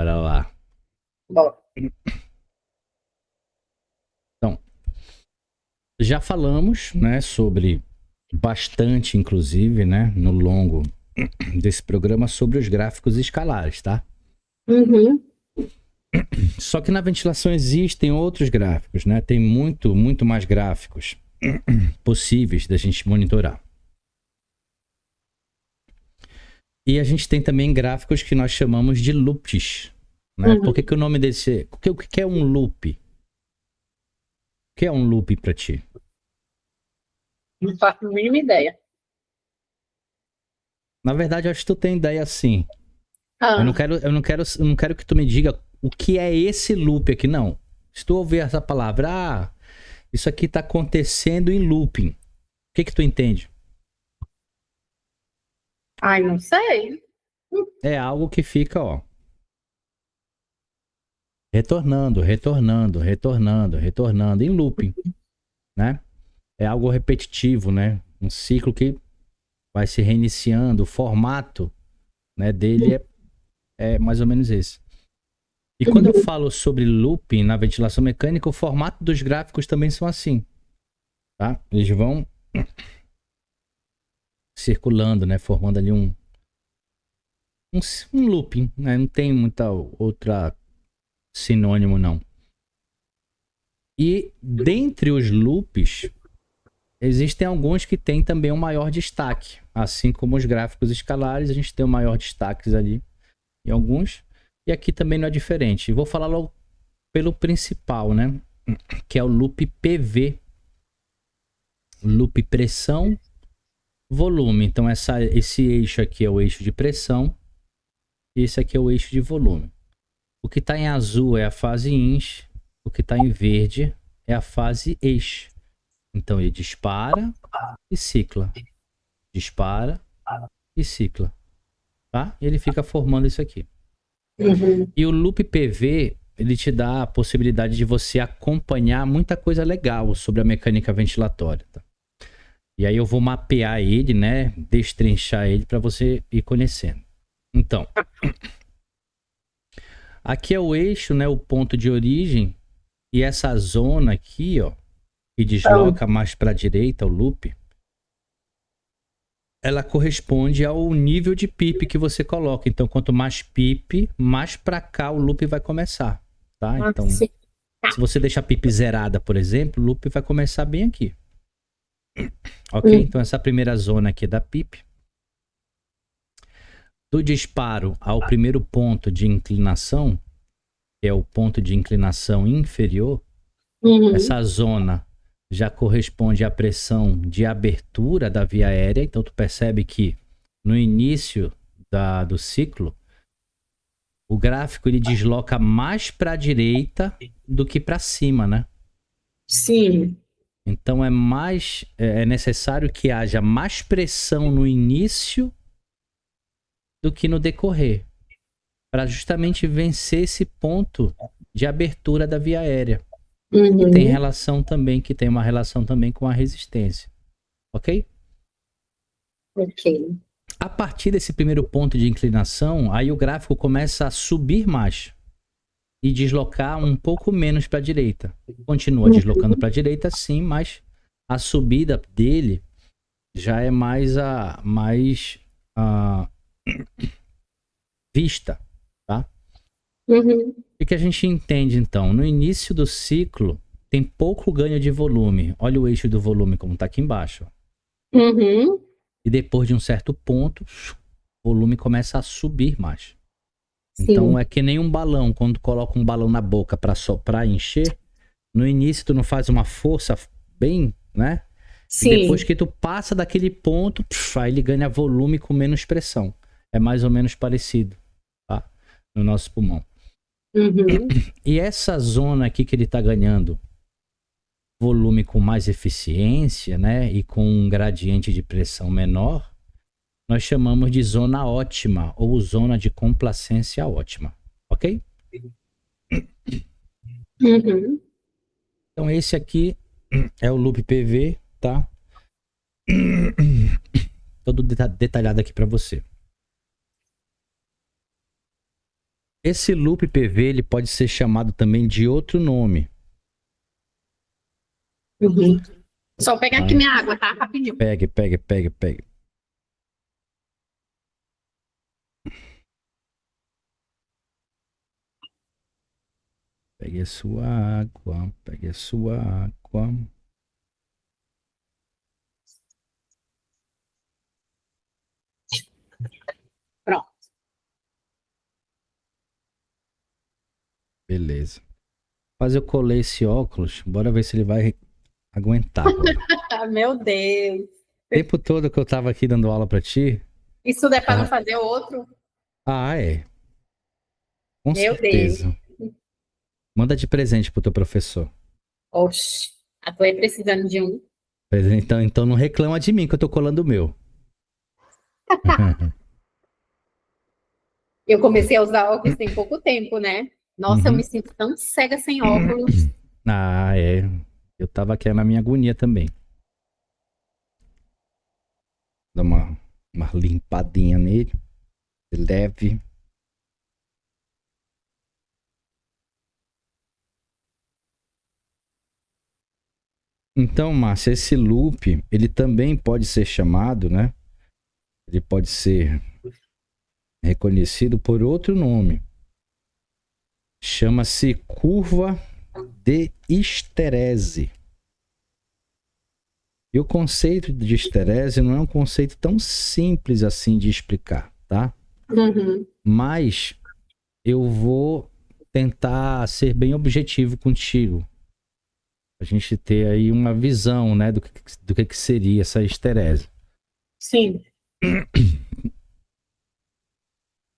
Bora lá. Bom, Então, já falamos, né, sobre bastante, inclusive, né, no longo desse programa, sobre os gráficos escalares, tá? uhum, Só que na ventilação existem outros gráficos, né? Tem muito mais gráficos possíveis da gente monitorar. E a gente tem também gráficos que nós chamamos de loops, né? Por que uhum. que o nome desse... O que é um loop? O que é um loop para ti? Não faço a mínima ideia. Na verdade, eu acho que tu tem ideia sim. Eu não Ah, quero, eu não quero que tu me diga o que é esse loop aqui, não. Se tu ouvir essa palavra, isso aqui tá acontecendo em looping. O que que tu entende? ai, não sei. É algo que fica, ó, retornando em looping, né? É algo repetitivo, né? Um ciclo que vai se reiniciando. O formato, né, dele é mais ou menos esse. E quando eu Uhum. falo sobre looping na ventilação mecânica, o formato dos gráficos também são assim, tá? Eles vão circulando, né? Formando ali um looping, né? Não tem muita outra sinônimo, não. E dentre os loops, existem alguns que têm também um maior destaque. Assim como os gráficos escalares, a gente tem um maior destaque ali em alguns. E aqui também não é diferente. Vou falar logo pelo principal, né? Que é o loop PV. Loop pressão, volume. Então esse eixo aqui é o eixo de pressão. E esse aqui é o eixo de volume. O que está em azul é a fase INS. O que está em verde é a fase EIX. Então ele dispara e cicla. Dispara e cicla. Tá? E ele fica formando isso aqui. Uhum. E o loop PV, ele te dá a possibilidade de você acompanhar muita coisa legal sobre a mecânica ventilatória. Tá? E aí eu vou mapear ele, né? Destrinchar ele para você ir conhecendo. Então, aqui é o eixo, né? O ponto de origem. E essa zona aqui, ó, que Então, desloca mais para a direita, o loop, ela corresponde ao nível de PIP que você coloca. Então, quanto mais PIP, mais para cá o loop vai começar, tá? Então, sim. se você deixar a PIP zerada, por exemplo, o loop vai começar bem aqui, ok? Uhum. Então, essa primeira zona aqui da PIP, do disparo ao primeiro ponto de inclinação, que é o ponto de inclinação inferior, Uhum. essa zona já corresponde à pressão de abertura da via aérea. Então, tu percebe que no início do ciclo, o gráfico ele desloca mais para a direita do que para cima, né? Sim. Então é necessário que haja mais pressão no início do que no decorrer, para justamente vencer esse ponto de abertura da via aérea. E tem Uhum. relação também, que tem uma relação também com a resistência, ok? Ok. A partir desse primeiro ponto de inclinação, aí o gráfico começa a subir mais e deslocar um pouco menos para a direita. Continua deslocando Uhum. para a direita, sim, mas a subida dele já é mais vista, tá? Uhum. O que a gente entende então? No início do ciclo tem pouco ganho de volume. Olha o eixo do volume como está aqui embaixo. Uhum. E depois de um certo ponto, o volume começa a subir mais. Então Sim. é que nem um balão, quando tu coloca um balão na boca para soprar e encher, no início tu não faz uma força bem, né? E depois Sim. que tu passa daquele ponto, aí ele ganha volume com menos pressão. É mais ou menos parecido, tá? No nosso pulmão. Uhum. E essa zona aqui que ele tá ganhando volume com mais eficiência, né? E com um gradiente de pressão menor, nós chamamos de zona ótima ou zona de complacência ótima, ok? Uhum. Então esse aqui é o loop PV, tá? Todo detalhado aqui para você. Esse loop PV ele pode ser chamado também de outro nome. Uhum. Só pegar aqui Tá? minha água, tá? Rapidinho. Pegue. Pegue a sua água, pegue a sua água. Pronto. Beleza. Mas eu colei esse óculos, bora ver se ele vai aguentar agora. Ah, meu Deus. O tempo todo que eu tava aqui dando aula pra ti. Isso não é para não Tava... fazer outro? Ah, é. Com Meu Deus. certeza. Manda de presente pro teu professor. Oxi. A tua aí precisando de um. Então não reclama de mim que eu tô colando o meu. Eu comecei a usar óculos tem pouco tempo, né? Nossa, eu Uhum. me sinto tão cega sem óculos. Ah, é. Eu tava aqui na minha agonia também. Dá uma limpadinha nele. Leve. Então, Márcia, esse loop, ele também pode ser chamado, né? Ele pode ser reconhecido por outro nome. Chama-se curva de histerese. E o conceito de histerese não é um conceito tão simples assim de explicar, tá? Uhum. Mas eu vou tentar ser bem objetivo contigo. A gente ter aí uma visão, né, do que seria essa histerese. Sim.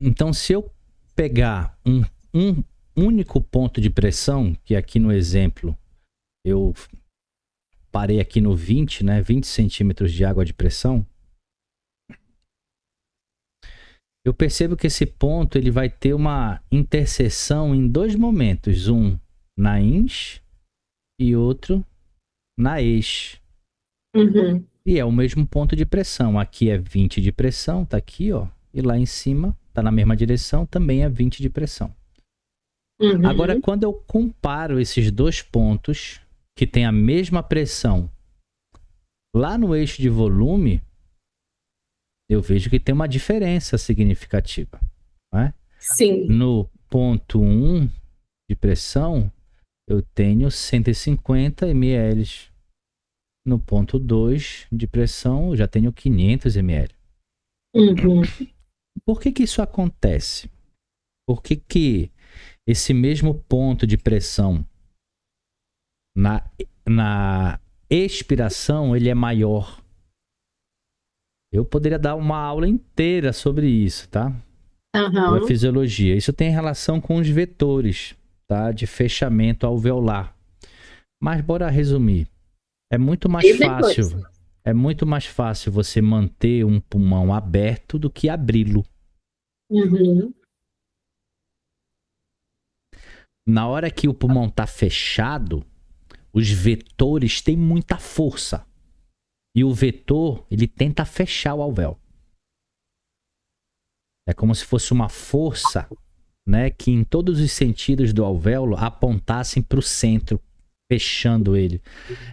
Então, se eu pegar um único ponto de pressão, que aqui no exemplo eu parei aqui no 20, né, 20 centímetros de água de pressão, eu percebo que esse ponto ele vai ter uma interseção em dois momentos, um na ins e outro na ex. Uhum. E é o mesmo ponto de pressão. Aqui é 20 de pressão, tá aqui, ó. E lá em cima, tá na mesma direção, também é 20 de pressão. Uhum. Agora, quando eu comparo esses dois pontos, que tem a mesma pressão, lá no eixo de volume, eu vejo que tem uma diferença significativa. Não é? Sim. No ponto 1 de pressão, eu tenho 150 ml. No ponto 2 de pressão, eu já tenho 500 ml. Uhum. Por que isso acontece? Por que esse mesmo ponto de pressão na expiração ele é maior? Eu poderia dar uma aula inteira sobre isso, tá? Sobre a Uhum. fisiologia. Isso tem relação com os vetores, tá? De fechamento alveolar. Mas bora resumir. É muito mais E depois? fácil. É muito mais fácil você manter um pulmão aberto do que abri-lo. Uhum. Na hora que o pulmão está fechado, os vetores têm muita força. E o vetor, ele tenta fechar o alvéolo. É como se fosse uma força, né, que em todos os sentidos do alvéolo apontassem para o centro, fechando ele.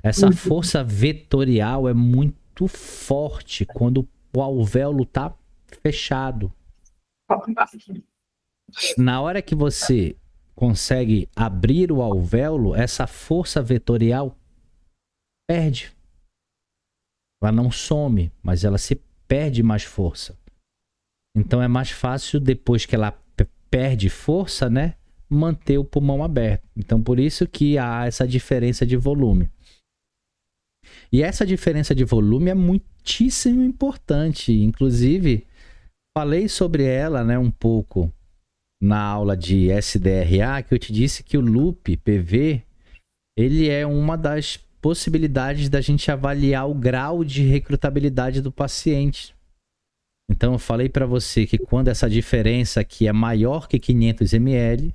Essa força vetorial é muito forte quando o alvéolo está fechado. Na hora que você consegue abrir o alvéolo, essa força vetorial perde. Ela não some, mas ela se perde mais força. Então é mais fácil, depois que ela perde força, né, manter o pulmão aberto. Então por isso que há essa diferença de volume. E essa diferença de volume é muitíssimo importante. Inclusive, falei sobre ela, né, um pouco na aula de SDRA, que eu te disse que o loop PV, ele é uma das possibilidades da gente avaliar o grau de recrutabilidade do paciente. Então eu falei para você que quando essa diferença aqui é maior que 500 ml,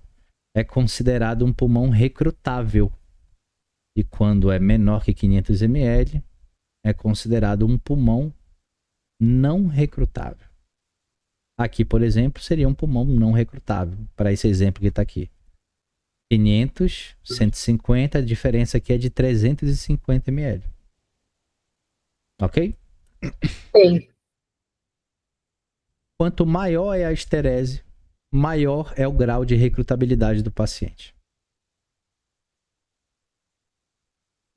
é considerado um pulmão recrutável. E quando é menor que 500 ml, é considerado um pulmão não recrutável. Aqui, por exemplo, seria um pulmão não recrutável, para esse exemplo que está aqui. 500, 150, a diferença aqui é de 350 ml. Ok? Sei. Quanto maior é a esterese, maior é o grau de recrutabilidade do paciente.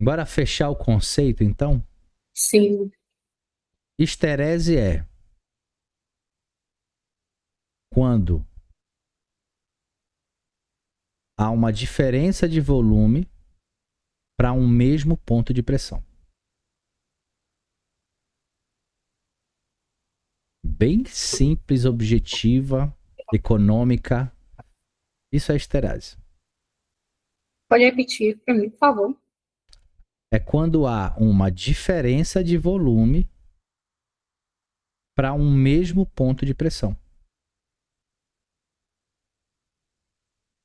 Bora fechar o conceito, então? Sim. Esterese é quando há uma diferença de volume para um mesmo ponto de pressão. Bem simples, objetiva, econômica. Isso é esterese. Pode repetir para mim, por favor. É quando há uma diferença de volume para um mesmo ponto de pressão.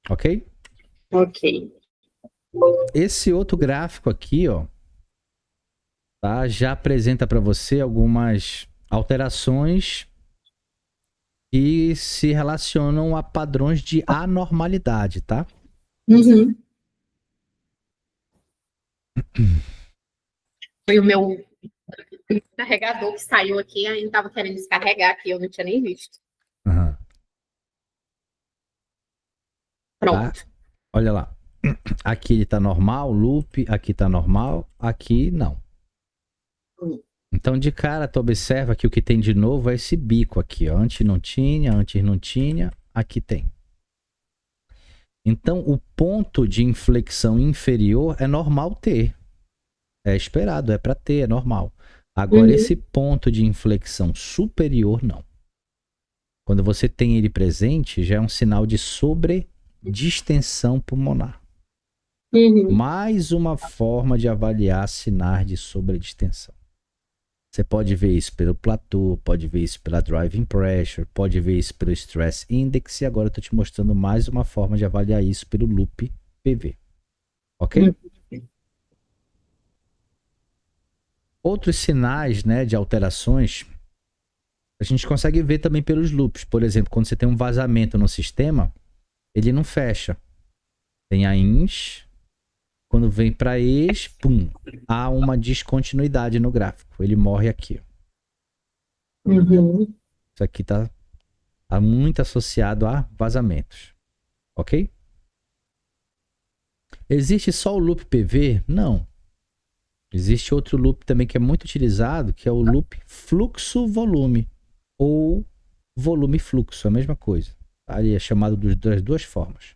Ok? Ok. Esse outro gráfico aqui, ó, tá, já apresenta para você algumas alterações que se relacionam a padrões de anormalidade, tá? Uhum. Foi o meu carregador que saiu aqui, ainda estava querendo descarregar aqui, eu não tinha nem visto. Uhum. Tá? Pronto. Olha lá. Aqui ele tá normal, loop, aqui tá normal, aqui não. Então, de cara, tu observa que o que tem de novo é esse bico aqui, ó. Antes não tinha, aqui tem. Então, o ponto de inflexão inferior é normal ter. É esperado, é para ter, é normal. Agora, esse ponto de inflexão superior, não. Quando você tem ele presente, já é um sinal de sobredistensão pulmonar. Mais uma forma de avaliar sinais de sobredistensão. Você pode ver isso pelo platô, pode ver isso pela driving pressure, pode ver isso pelo stress index, e agora eu estou te mostrando mais uma forma de avaliar isso pelo loop PV. Ok? Outros sinais, né, de alterações, a gente consegue ver também pelos loops. Por exemplo, quando você tem um vazamento no sistema, ele não fecha. Tem a ins, quando vem para ex, pum, há uma descontinuidade no gráfico. Ele morre aqui. Isso aqui está muito associado a vazamentos. Ok? Existe só o loop PV? Não. Existe outro loop também que é muito utilizado, que é o loop fluxo-volume. Ou volume-fluxo, a mesma coisa. Ele é chamado das duas formas.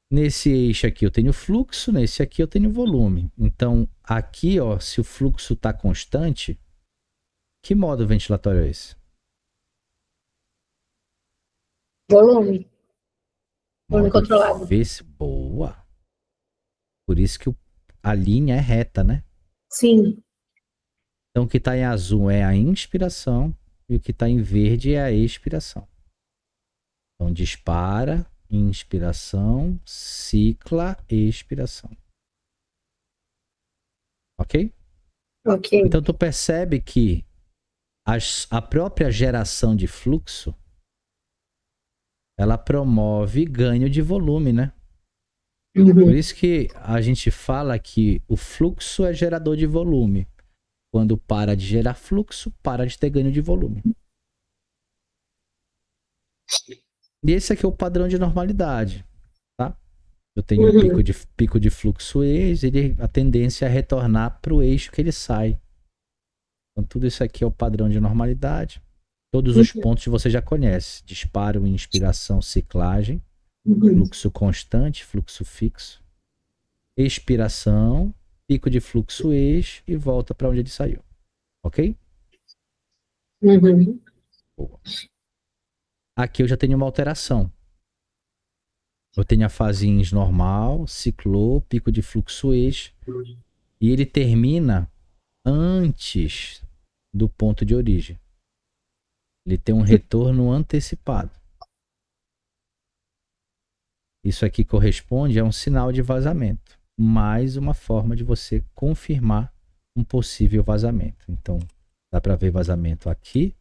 Nesse eixo aqui eu tenho fluxo, nesse aqui eu tenho volume. Então, aqui, ó, se o fluxo está constante, que modo ventilatório é esse? Volume. Volume Modo controlado. Boa. Por isso que a linha é reta, né? Sim. Então, o que está em azul é a inspiração e o que está em verde é a expiração. Então, dispara, inspiração, cicla, expiração. Ok? Ok. Então, tu percebe que a própria geração de fluxo, ela promove ganho de volume, né? Por isso que a gente fala que o fluxo é gerador de volume. Quando para de gerar fluxo, para de ter ganho de volume. E esse aqui é o padrão de normalidade, tá? Eu tenho um pico de fluxo ex, a tendência é retornar para o eixo que ele sai. Então, tudo isso aqui é o padrão de normalidade. Todos os pontos você já conhece. Disparo, inspiração, ciclagem. Fluxo constante, fluxo fixo. Expiração, pico de fluxo ex e volta para onde ele saiu. Ok? Boa. Aqui eu já tenho uma alteração. Eu tenho a fase ins normal, ciclou, pico de fluxo ex. E ele termina antes do ponto de origem. Ele tem um retorno antecipado. Isso aqui corresponde a um sinal de vazamento. Mais uma forma de você confirmar um possível vazamento. Então, dá para ver vazamento aqui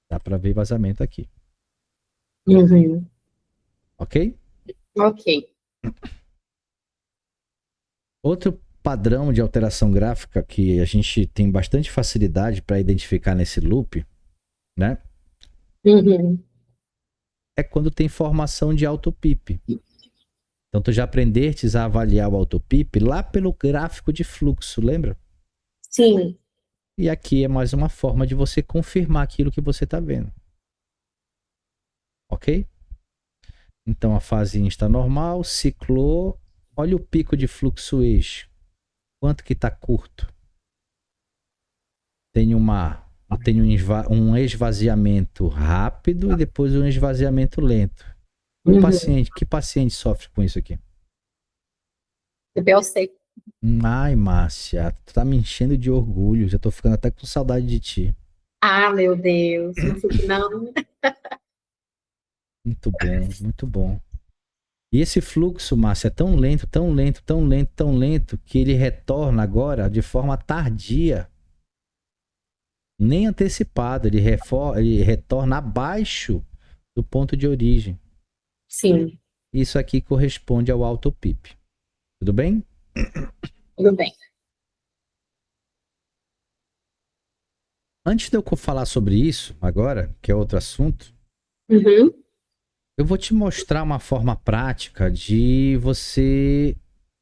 Dá para ver vazamento aqui. Uhum. Ok? Ok. Outro padrão de alteração gráfica que a gente tem bastante facilidade para identificar nesse loop, né? Uhum. É quando tem formação de autopip. Então, tu já aprendestes a avaliar o autopip lá pelo gráfico de fluxo, lembra? Sim. E aqui é mais uma forma de você confirmar aquilo que você está vendo. Ok? Então, a fase está normal, ciclou. Olha o pico de fluxo eixo. Quanto que está curto? Tem um esvaziamento rápido e depois um esvaziamento lento. Uhum. Que paciente sofre com isso aqui? TPOC. Ai, Márcia, tu tá me enchendo de orgulho. Já tô ficando até com saudade de ti. Ah, meu Deus. Não fique, não. Muito bom, muito bom. E esse fluxo, Márcia, é tão lento, tão lento, tão lento, tão lento, que ele retorna agora de forma tardia. Nem antecipado. Ele retorna abaixo do ponto de origem. Sim. Isso aqui corresponde ao autopip. Tudo bem? Tudo bem. Antes de eu falar sobre isso, agora, que é outro assunto, Uhum. eu vou te mostrar uma forma prática de você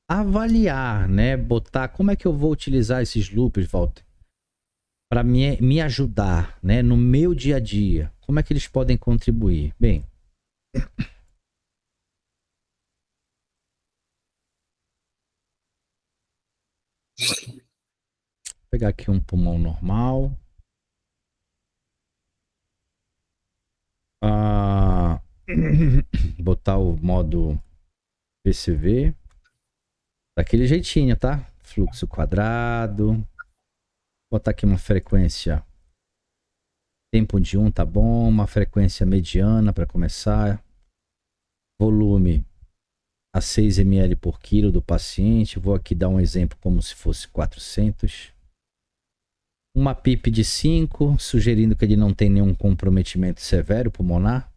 avaliar, né? Botar como é que eu vou utilizar esses loops, Walter, para me ajudar, né? No meu dia a dia. Como é que eles podem contribuir? Bem, vou pegar aqui um pulmão normal. Ah, botar o modo PCV. Daquele jeitinho, tá? Fluxo quadrado. Botar aqui uma frequência. Tempo de 1 tá bom. Uma frequência mediana para começar. Volume a 6 ml por quilo do paciente. Vou aqui dar um exemplo como se fosse 400. Uma PIP de 5, sugerindo que ele não tem nenhum comprometimento severo pulmonar.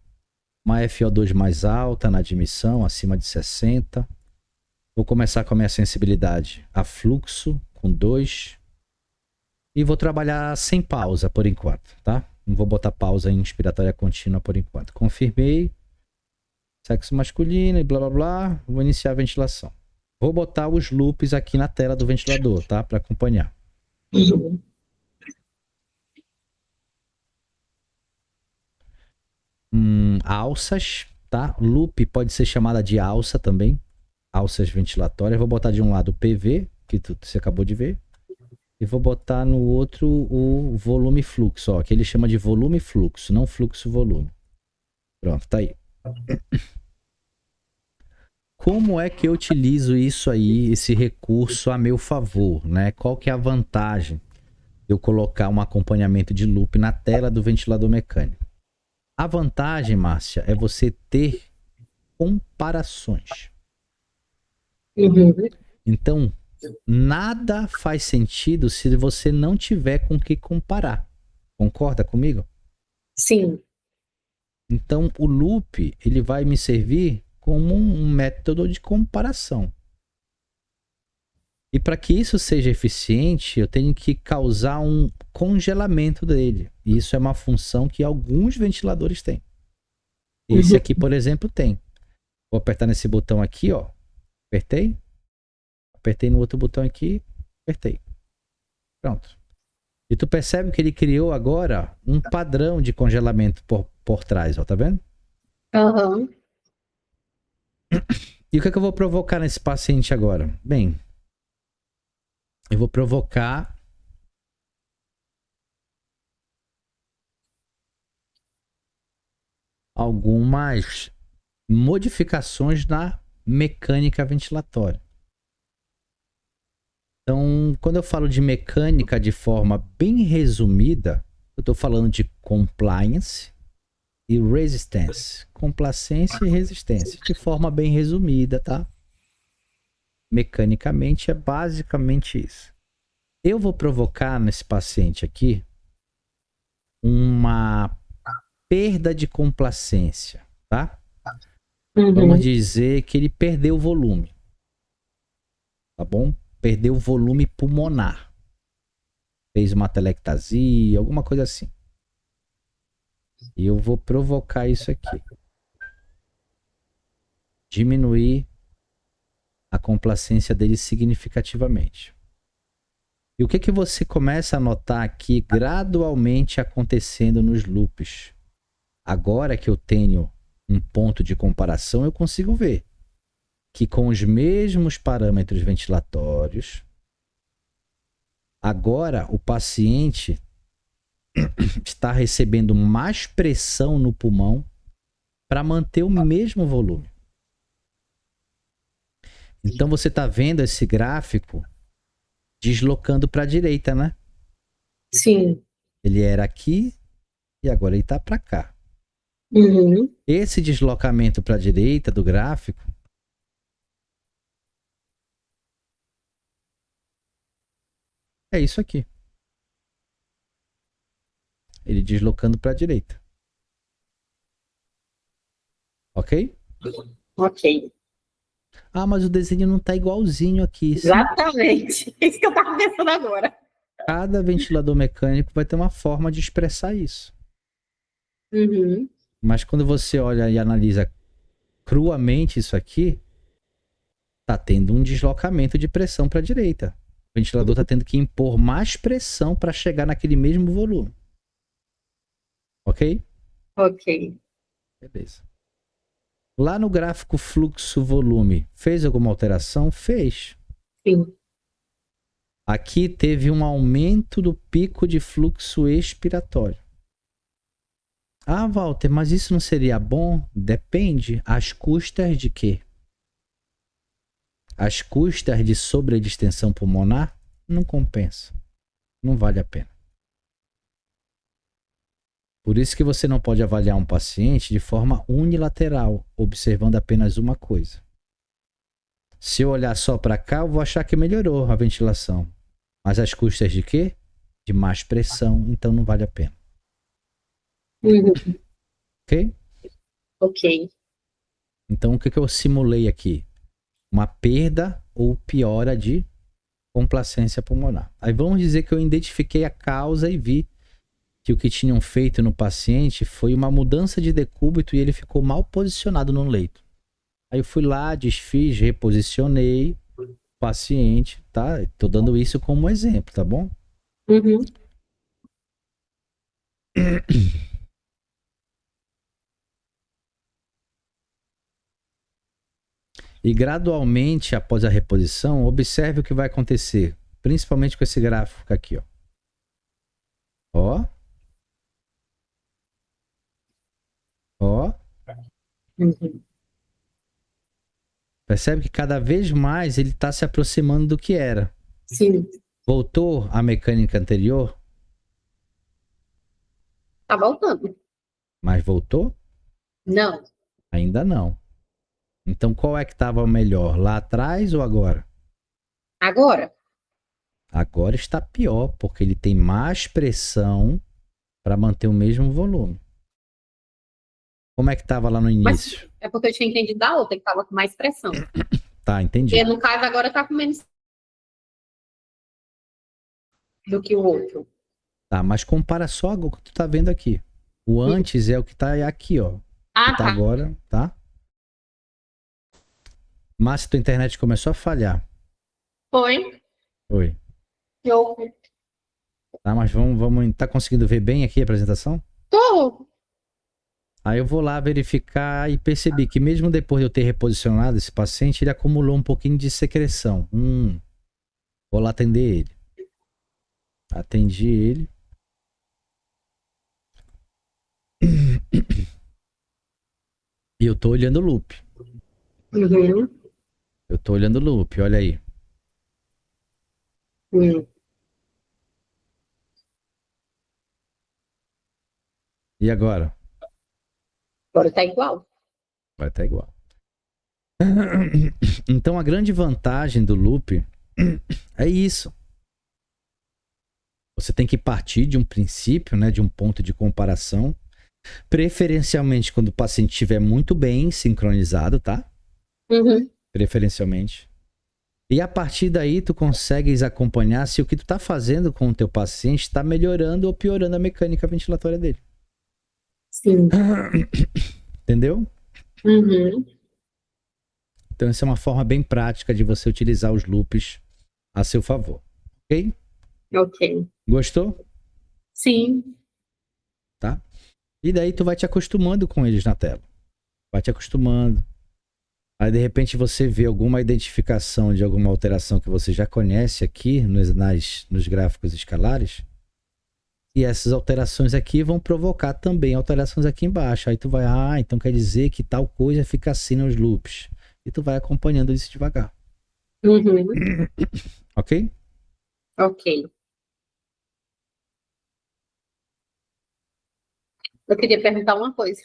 Uma FO2 mais alta na admissão, acima de 60. Vou começar com a minha sensibilidade a fluxo, com 2. E vou trabalhar sem pausa por enquanto, tá? Não vou botar pausa em inspiratória contínua por enquanto. Confirmei. Sexo masculino e blá blá blá. Vou iniciar a ventilação. Vou botar os loops aqui na tela do ventilador, tá? Para acompanhar. Uhum. Alças, tá? Loop pode ser chamada de alça também. Alças ventilatórias. Vou botar de um lado o PV, que você acabou de ver. E vou botar no outro o volume fluxo, ó. Que ele chama de volume fluxo, não fluxo volume. Pronto, tá aí. Como é que eu utilizo isso aí, esse recurso a meu favor, né? Qual que é a vantagem de eu colocar um acompanhamento de loop na tela do ventilador mecânico? A vantagem, Márcia, é você ter comparações. Uhum. Então, nada faz sentido se você não tiver com que comparar. Concorda comigo? Sim. Então, o loop, ele vai me servir como um método de comparação. E para que isso seja eficiente, eu tenho que causar um congelamento dele. E isso é uma função que alguns ventiladores têm. Esse Uhum. aqui, por exemplo, tem. Vou apertar nesse botão aqui, ó. Apertei. Apertei no outro botão aqui. Apertei. Pronto. E tu percebe que ele criou agora um padrão de congelamento por trás, ó. Tá vendo? Aham. E o que é que eu vou provocar nesse paciente agora? Bem, eu vou provocar algumas modificações na mecânica ventilatória. Então, quando eu falo de mecânica de forma bem resumida, eu estou falando de compliance e resistance. Complacência e resistência, de forma bem resumida, tá? Mecanicamente é basicamente isso. Eu vou provocar nesse paciente aqui uma perda de complacência, tá? Uhum. Vamos dizer que ele perdeu o volume. Tá bom? Perdeu o volume pulmonar. Fez uma telectasia, alguma coisa assim. E eu vou provocar isso aqui. Diminuir a complacência dele significativamente. E o que que você começa a notar aqui gradualmente acontecendo nos loops? Agora que eu tenho um ponto de comparação, eu consigo ver que com os mesmos parâmetros ventilatórios, agora o paciente está recebendo mais pressão no pulmão para manter o mesmo volume. Então você está vendo esse gráfico deslocando para a direita, né? Sim. Ele era aqui e agora ele está para cá. Uhum. Esse deslocamento para a direita do gráfico é isso aqui. Ele deslocando para a direita. Ok? Ok. Ah, mas o desenho não está igualzinho aqui. Sim. Exatamente. Isso que eu estava pensando agora. Cada ventilador mecânico vai ter uma forma de expressar isso. Uhum. Mas quando você olha e analisa cruamente isso aqui, tá tendo um deslocamento de pressão para a direita. O ventilador tá tendo que impor mais pressão para chegar naquele mesmo volume. Ok? Ok. Beleza. Lá no gráfico fluxo-volume, fez alguma alteração? Fez. Sim. Aqui teve um aumento do pico de fluxo expiratório. Ah, Walter, mas isso não seria bom? Depende. Às custas de quê? Às custas de sobredistensão pulmonar? Não compensa. Não vale a pena. Por isso que você não pode avaliar um paciente de forma unilateral, observando apenas uma coisa. Se eu olhar só para cá, eu vou achar que melhorou a ventilação. Mas às custas de quê? De mais pressão, então não vale a pena. Uhum. Ok? Ok. Então o que eu simulei aqui? Uma perda ou piora de complacência pulmonar. Aí vamos dizer que eu identifiquei a causa e vi que o que tinham feito no paciente foi uma mudança de decúbito e ele ficou mal posicionado no leito. Aí eu fui lá, desfiz, reposicionei o paciente, tá? Tô dando isso como exemplo, tá bom? Uhum. E gradualmente, após a reposição, observe o que vai acontecer, principalmente com esse gráfico aqui, ó. Ó. Ó. Uhum. Percebe que cada vez mais ele está se aproximando do que era. Sim. Voltou à mecânica anterior, Tá voltando. mas voltou? Não. Ainda não. Então qual é que estava melhor, lá atrás ou agora? Agora? Agora está pior, porque ele tem mais pressão para manter o mesmo volume. Como é que estava lá no Mas início? é porque eu tinha entendido da outra, que tava com mais pressão. Tá, Porque entendi. no caso agora tá com menos do que o outro. Tá, mas compara só o que tu tá vendo aqui. O antes é o que tá aqui, ó. O que Ah, tá tá. agora, tá? Mas tua internet começou a falhar. Foi. Oi. Eu Tá, mas vamos. Tá conseguindo ver bem aqui a apresentação? tô. Aí eu vou lá verificar e percebi que mesmo depois de eu ter reposicionado esse paciente, ele acumulou um pouquinho de secreção. Vou lá atender ele. Atendi ele. E eu tô olhando o loop. Uhum. Eu tô olhando o loop, olha aí. Uhum. E agora? Agora tá igual. Vai estar igual. Então a grande vantagem do loop é isso. Você tem que partir de um princípio, né, de um ponto de comparação Preferencialmente quando o paciente estiver muito bem sincronizado, tá? Uhum. Preferencialmente. E a partir daí tu consegues acompanhar se o que tu tá fazendo com o teu paciente está melhorando ou piorando a mecânica ventilatória dele. Sim. Entendeu? Uhum. Então essa é uma forma bem prática de você utilizar os loops a seu favor. Ok? Ok. Gostou? Sim. Tá? E daí tu vai te acostumando com eles na tela. Vai te acostumando. Aí de repente você vê alguma identificação de alguma alteração que você já conhece aqui nos gráficos escalares. E essas alterações aqui vão provocar também alterações aqui embaixo. Aí tu vai, então quer dizer que tal coisa fica assim nos loops. E tu vai acompanhando isso devagar. Uhum. Ok? Ok. Eu queria perguntar uma coisa.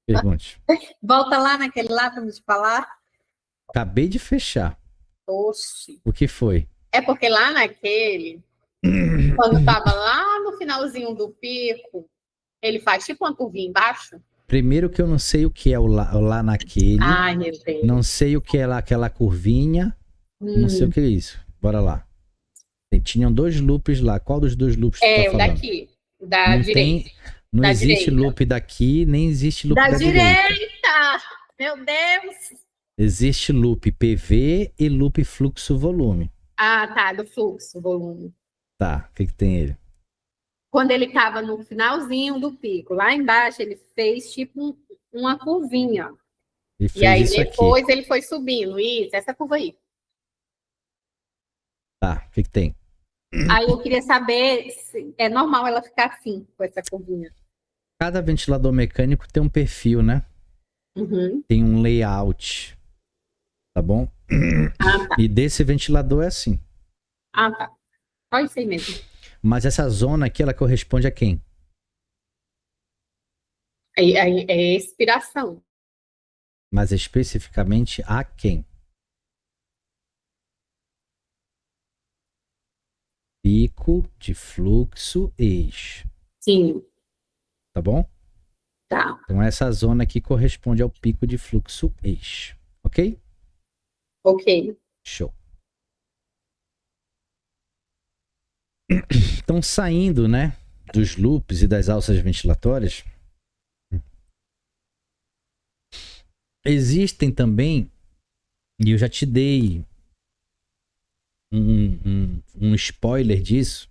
Pergunte. Volta lá naquele lá para me falar. Acabei de fechar. Oxi. O que foi? É porque lá naquele, quando estava lá no finalzinho do pico, ele faz tipo uma curvinha embaixo. Primeiro que eu não sei o que é o lá naquele. Ai, meu Não Deus. sei o que é lá aquela curvinha. Não sei o Hum. que é isso. Bora lá. Tinham dois loops lá. Qual dos dois loops tu tá É, o falando? daqui, o da Não direita. tem. Não Da existe direita. loop daqui, nem existe loop Da da direita. direita! Meu Deus! Existe loop PV e loop fluxo-volume. Ah, tá, do fluxo, volume. Tá, o que, que tem ele? Quando ele estava no finalzinho do pico, lá embaixo, ele fez tipo uma curvinha. Ele E fez aí isso aqui. depois ele foi subindo. Isso, essa curva aí. Tá, o que, que tem? Aí eu queria saber se é normal ela ficar assim, com essa curvinha. Cada ventilador mecânico tem um perfil, né? Uhum. Tem um layout, tá bom? Ah, tá. E desse ventilador é assim. Ah, tá. Só isso aí mesmo. Mas essa zona aqui, ela corresponde a quem? Aí é expiração. Mas especificamente a quem? Pico de fluxo eixo, Sim, tá bom? tá. Então essa zona aqui corresponde ao pico de fluxo eixo, ok? Ok. Show. Então saindo, né, dos loops e das alças ventilatórias, existem também, e eu já te dei um spoiler disso,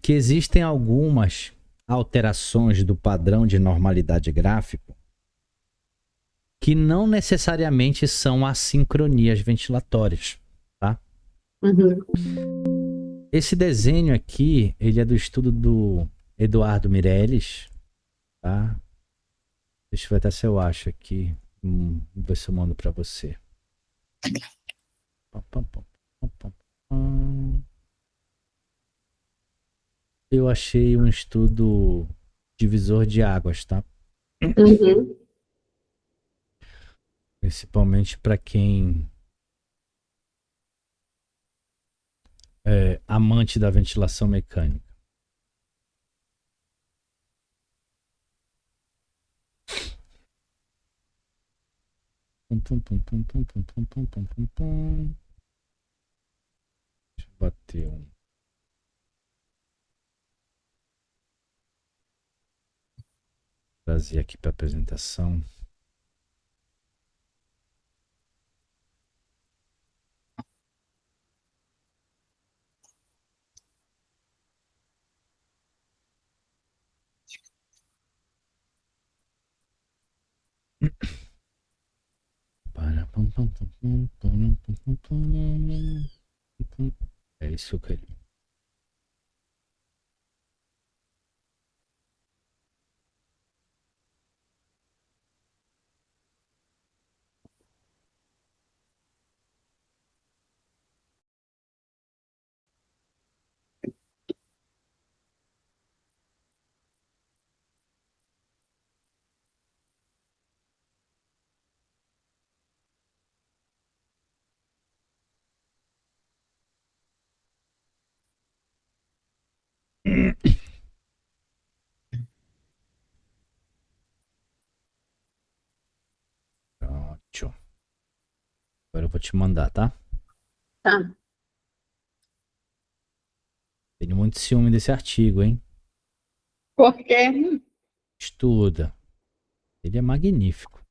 que existem algumas alterações do padrão de normalidade gráfico que não necessariamente são assincronias ventilatórias, tá? Uhum. Esse desenho aqui, ele é do estudo do Eduardo Mireles, tá? Deixa eu ver até se eu acho aqui. Vou ver se eu mando para você. Pam, pam, pam, pam, pam, pam. Eu achei um estudo divisor de águas, tá? Uhum. Principalmente para quem é amante da ventilação mecânica. Pum, pum, pum, pum, pum, pum, pum, pum, pum, pum, pum. Deixa eu bater um. Trazer aqui para apresentação. É isso que ele. Agora eu vou te mandar, tá? Tá. Tenho muito ciúme desse artigo, hein? Porque. Estuda. Ele é magnífico.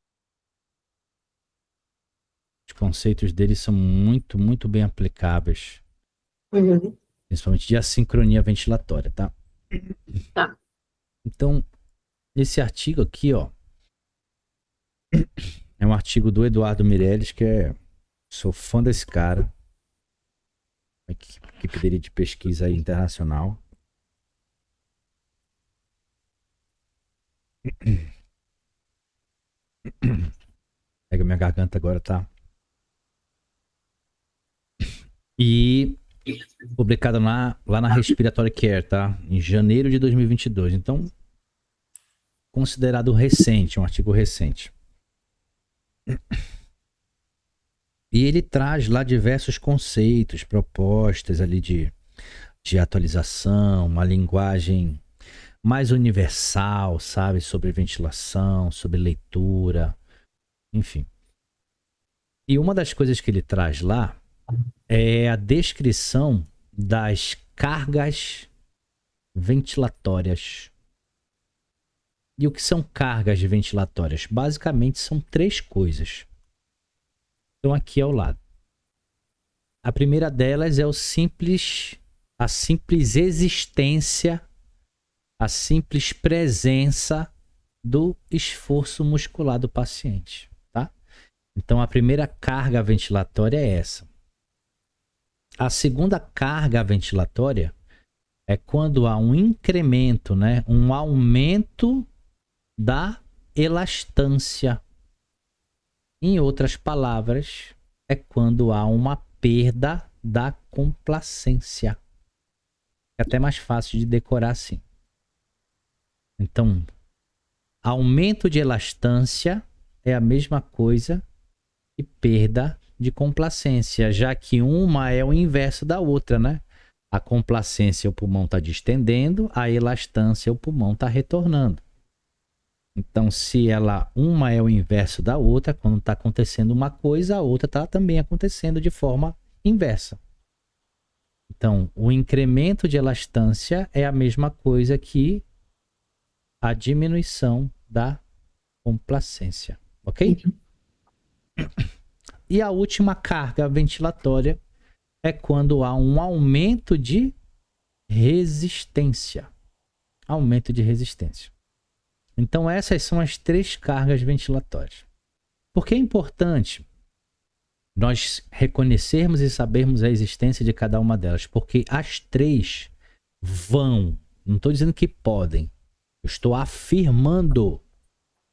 Os conceitos dele são muito, muito bem aplicáveis. Uhum. Principalmente de assincronia ventilatória, tá? Tá. Então, esse artigo aqui, ó, é um artigo do Eduardo Meirelles, sou fã desse cara. Equipe dele de pesquisa aí internacional. Pega minha garganta agora, tá? E publicado lá na Respiratory Care, tá? Em janeiro de 2022. Então, considerado recente, um artigo recente. E ele traz lá diversos conceitos, propostas ali de atualização, uma linguagem mais universal, sabe? Sobre ventilação, sobre leitura, enfim. E uma das coisas que ele traz lá é a descrição das cargas ventilatórias. E o que são cargas ventilatórias? Basicamente são 3 coisas. Então aqui ao lado. A primeira delas é a simples existência, a simples presença do esforço muscular do paciente, tá? Então a primeira carga ventilatória é essa. A segunda carga ventilatória é quando há um incremento, né? Um aumento da elastância. Em outras palavras, é quando há uma perda da complacência. É até mais fácil de decorar assim. Então, aumento de elastância é a mesma coisa que perda de complacência, já que uma é o inverso da outra, né? A complacência, o pulmão está distendendo, a elastância, o pulmão está retornando. Então, se uma é o inverso da outra, quando está acontecendo uma coisa, a outra está também acontecendo de forma inversa. Então, o incremento de elastância é a mesma coisa que a diminuição da complacência, ok? E a última carga ventilatória é quando há um aumento de resistência. Aumento de resistência. Então essas são as 3 cargas ventilatórias. Por que é importante nós reconhecermos e sabermos a existência de cada uma delas? Porque as 3 vão, não estou dizendo que podem, eu estou afirmando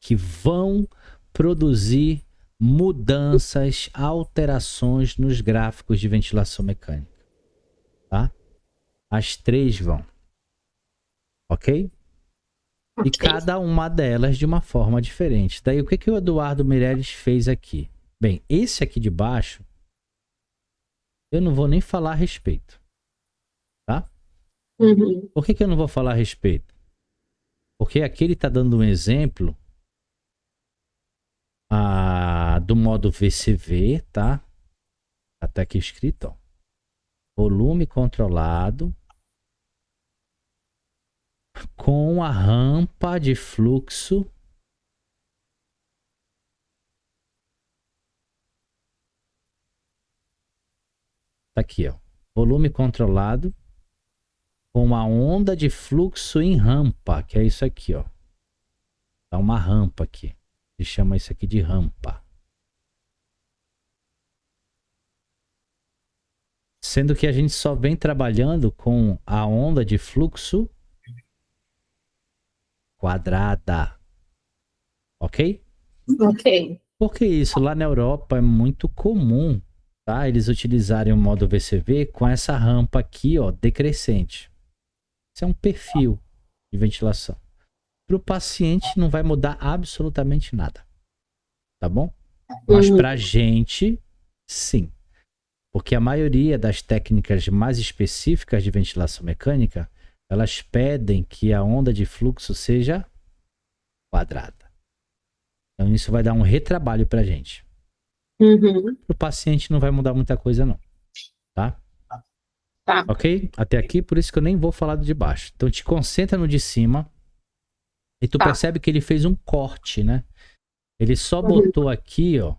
que vão produzir mudanças, alterações nos gráficos de ventilação mecânica. Tá? As 3 vão. Ok? E cada uma delas de uma forma diferente. Daí o que o Eduardo Meirelles fez aqui? Bem, esse aqui de baixo, eu não vou nem falar a respeito. Tá? Uhum. Por que eu não vou falar a respeito? Porque aqui ele está dando um exemplo do modo VCV, tá? Até aqui escrito, ó. Volume controlado com a rampa de fluxo tá aqui, ó. Volume controlado com uma onda de fluxo em rampa, que é isso aqui, ó. Tá uma rampa aqui. Se chama isso aqui de rampa. Sendo que a gente só vem trabalhando com a onda de fluxo quadrada. Ok? Ok. Porque isso lá na Europa é muito comum, tá? Eles utilizarem o modo VCV com essa rampa aqui, ó, decrescente. Isso é um perfil de ventilação. Para o paciente não vai mudar absolutamente nada. Tá bom? Mas para a gente, sim. Porque a maioria das técnicas mais específicas de ventilação mecânica, elas pedem que a onda de fluxo seja quadrada. Então isso vai dar um retrabalho para a gente. Uhum. Para o paciente não vai mudar muita coisa, não. Tá? Tá. Ok? Até aqui, por isso que eu nem vou falar do de baixo. Então te concentra no de cima. E tu Tá. percebe que ele fez um corte, né? Ele só Uhum. botou aqui, ó.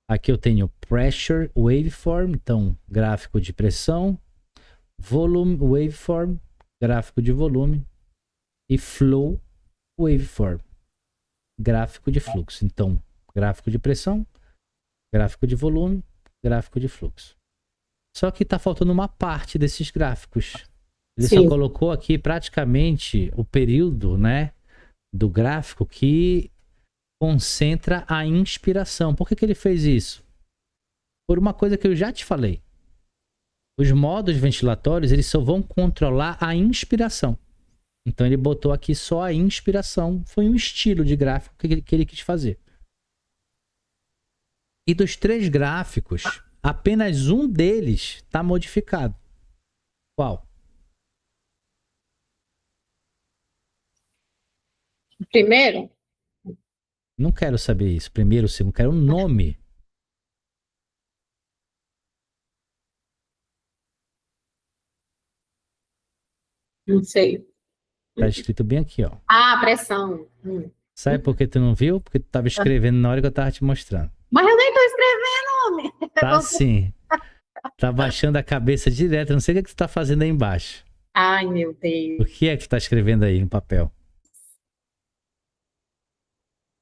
Aqui eu tenho pressure waveform, então gráfico de pressão, volume waveform, gráfico de volume, e flow waveform, gráfico de fluxo. Então, gráfico de pressão, gráfico de volume, gráfico de fluxo. Só que tá faltando uma parte desses gráficos. Ele só Sim. colocou aqui praticamente o período, né, do gráfico que concentra a inspiração. Por que que ele fez isso? Por uma coisa que eu já te falei. Os modos ventilatórios, eles só vão controlar a inspiração. Então ele botou aqui só a inspiração. Foi um estilo de gráfico que ele quis fazer. E dos 3 gráficos, apenas um deles está modificado. Qual? Primeiro? Não quero saber isso. Primeiro, segundo, quero o nome. Não sei. Tá escrito bem aqui, ó. Ah, pressão. Sabe por que tu não viu? Porque tu tava escrevendo na hora que eu tava te mostrando. Mas eu nem tô escrevendo, homem. Tá sim. Tá baixando a cabeça direto. Eu não sei o que tu tá fazendo aí embaixo. Ai, meu O Deus. que é que tu tá escrevendo aí no papel?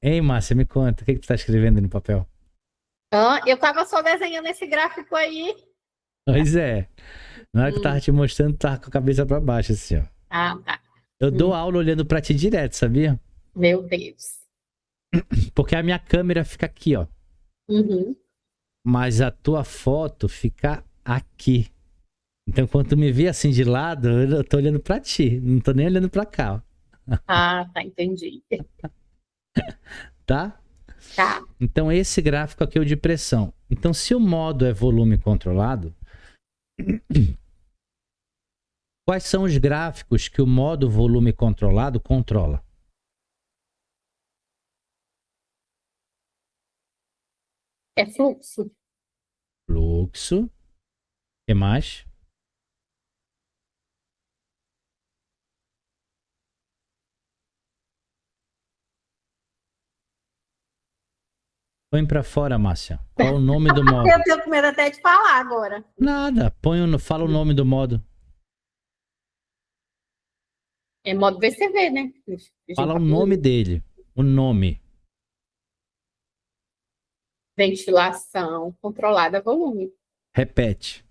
Hein, Márcia, me conta. O que é que tu tá escrevendo aí no papel? Ah, eu tava só desenhando esse gráfico aí. Pois é. Na hora que eu tava te mostrando, tu tava com a cabeça pra baixo, assim, ó. Ah, tá. Eu dou aula olhando pra ti direto, sabia? Meu Deus. Porque a minha câmera fica aqui, ó. Uhum. Mas a tua foto fica aqui. Então, quando tu me vê assim de lado, eu tô olhando pra ti. Não tô nem olhando pra cá, ó. Ah, tá, entendi. Tá? Tá. Então, esse gráfico aqui é o de pressão. Então, se o modo é volume controlado, quais são os gráficos que o modo volume controlado controla? É fluxo. Fluxo. O que mais? Põe pra fora, Márcia. Qual o nome do modo? Eu tenho medo até de falar agora. Nada. Fala o nome do modo. É modo VCV, né? Fala o nome dele. O nome. Ventilação controlada volume. Repete.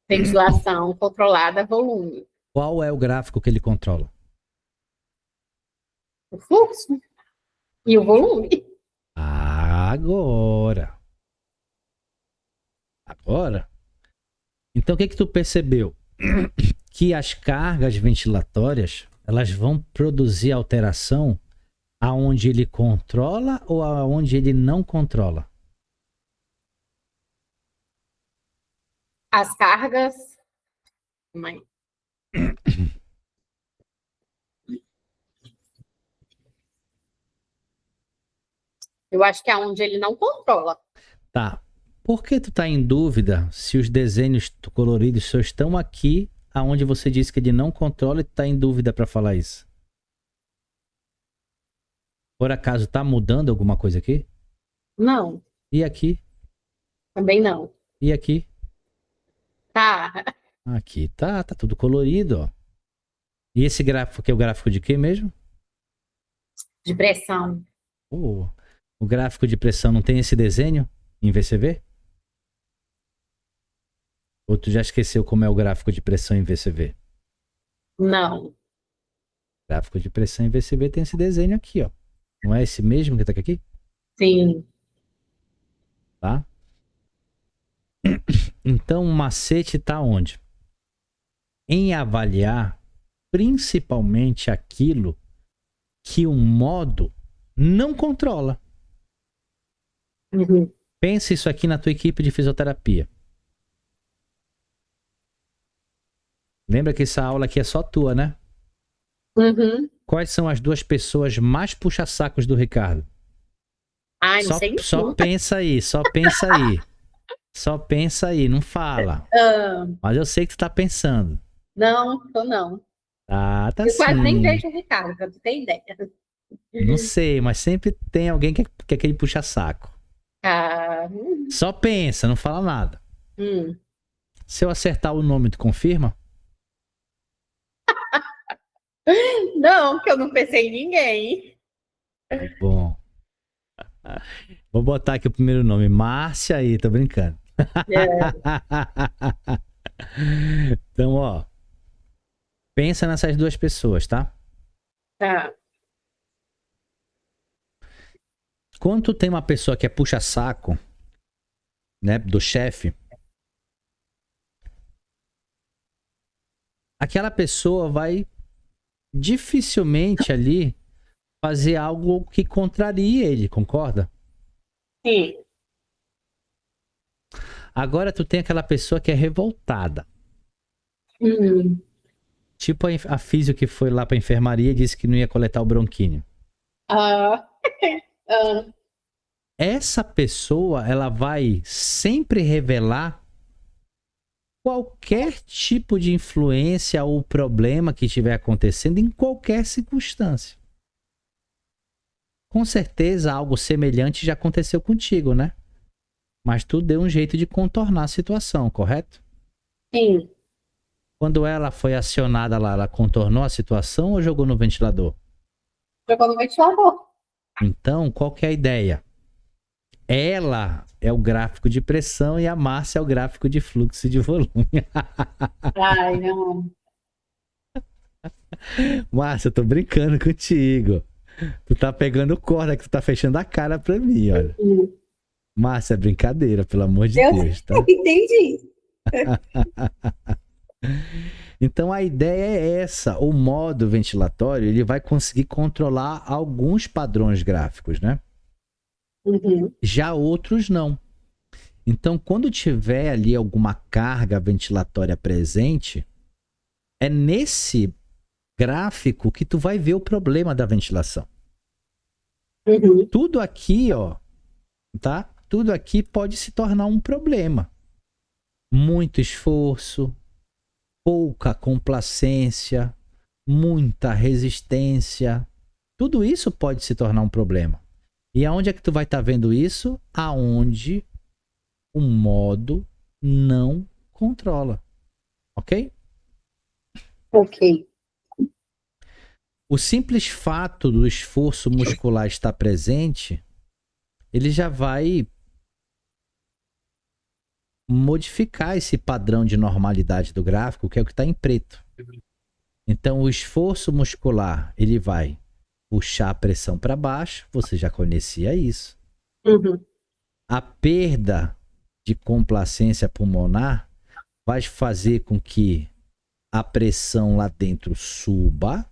Ventilação controlada volume. Qual é o gráfico que ele controla? O fluxo e o volume. Agora. Agora? Então o que que tu percebeu? Que as cargas ventilatórias, elas vão produzir alteração aonde ele controla ou aonde ele não controla? As cargas. Mãe. Eu acho que é onde ele não controla. Tá. Por que tu tá em dúvida se os desenhos coloridos só estão aqui aonde você disse que ele não controla e tu tá em dúvida para falar isso? Por acaso tá mudando alguma coisa aqui? Não, E aqui? também não. E aqui? Tá. Aqui tá tudo colorido, ó. E esse gráfico aqui é o gráfico de quê mesmo? De pressão. Oh, o gráfico de pressão não tem esse desenho em VCV? Ou tu já esqueceu como é o gráfico de pressão em VCV? Não. O gráfico de pressão em VCV tem esse desenho aqui, ó. Não é esse mesmo que tá aqui? Sim. Tá? Então o macete tá onde? Em avaliar principalmente aquilo que o modo não controla. Uhum. Pensa isso aqui na tua equipe de fisioterapia. Lembra que essa aula aqui é só tua, né? Uhum. Quais são as 2 pessoas mais puxa-sacos do Ricardo? Ai, não Só, sei só não. pensa aí, só pensa aí. Só pensa aí, não fala. Ah, Mas eu sei que tu tá pensando. não, tô não. Tá Eu quase nem sim. vejo o Ricardo, pra tu ter ideia. Não sei, mas sempre tem alguém que é aquele puxa-saco. Ah, Só pensa, não fala nada. hum. Se eu acertar o nome, tu confirma? Não, que eu não pensei em ninguém. Tá bom. Vou botar aqui o primeiro nome. Márcia aí, tô brincando. É, Então, ó. Pensa nessas duas pessoas, tá? tá. Quando tu tem uma pessoa que é puxa-saco, né, do chefe, aquela pessoa vai dificilmente ali fazer algo que contrarie ele, concorda? Sim. Agora tu tem aquela pessoa que é revoltada. Hum. Tipo a físio que foi lá pra enfermaria e disse que não ia coletar o bronquínio. Ah, ah, Essa pessoa, ela vai sempre revelar qualquer tipo de influência ou problema que estiver acontecendo em qualquer circunstância. Com certeza algo semelhante já aconteceu contigo, né? Mas tu deu um jeito de contornar a situação, correto? sim. Quando ela foi acionada lá, ela contornou a situação ou jogou no ventilador? Jogou no ventilador. Então, qual que é a ideia? Ela é o gráfico de pressão e a Márcia é o gráfico de fluxo e de volume. Ai, não. Márcia, eu tô brincando contigo. Tu tá pegando corda que tu tá fechando a cara pra mim, olha. Hum. Márcia, é brincadeira, pelo amor de Eu Deus, tá? entendi. Então a ideia é essa. O modo ventilatório, ele vai conseguir controlar alguns padrões gráficos, né? Uhum. Já outros não. Então, quando tiver ali alguma carga ventilatória presente, é nesse gráfico que tu vai ver o problema da ventilação. Uhum. Tudo aqui, ó, tá? Tudo aqui pode se tornar um problema. Muito esforço, pouca complacência, muita resistência. Tudo isso pode se tornar um problema. E aonde é que tu vai estar vendo isso? Aonde o modo não controla. Ok? Ok. O simples fato do esforço muscular estar presente, ele já vai modificar esse padrão de normalidade do gráfico, que é o que está em preto. Então, o esforço muscular, ele vai puxar a pressão para baixo, você já conhecia isso. Uhum. A perda de complacência pulmonar vai fazer com que a pressão lá dentro suba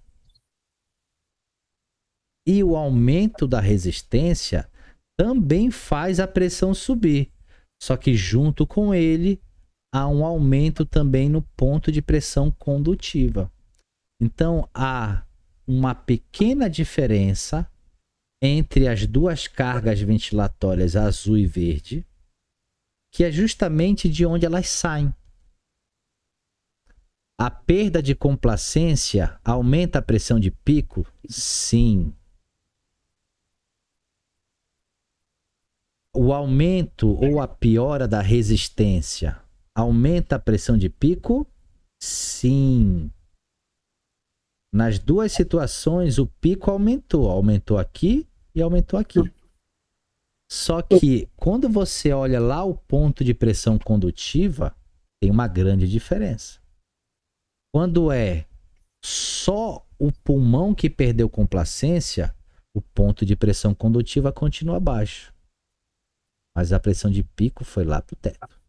e o aumento da resistência também faz a pressão subir. Só que junto com ele há um aumento também no ponto de pressão condutiva. Então há uma pequena diferença entre as duas cargas ventilatórias azul e verde, que é justamente de onde elas saem. A perda de complacência aumenta a pressão de pico? Sim. O aumento ou a piora da resistência aumenta a pressão de pico? Sim. Nas duas situações, o pico aumentou. Aumentou aqui e aumentou aqui. Só que quando você olha lá o ponto de pressão condutiva, tem uma grande diferença. Quando é só o pulmão que perdeu complacência, o ponto de pressão condutiva continua baixo. Mas a pressão de pico foi lá para o teto.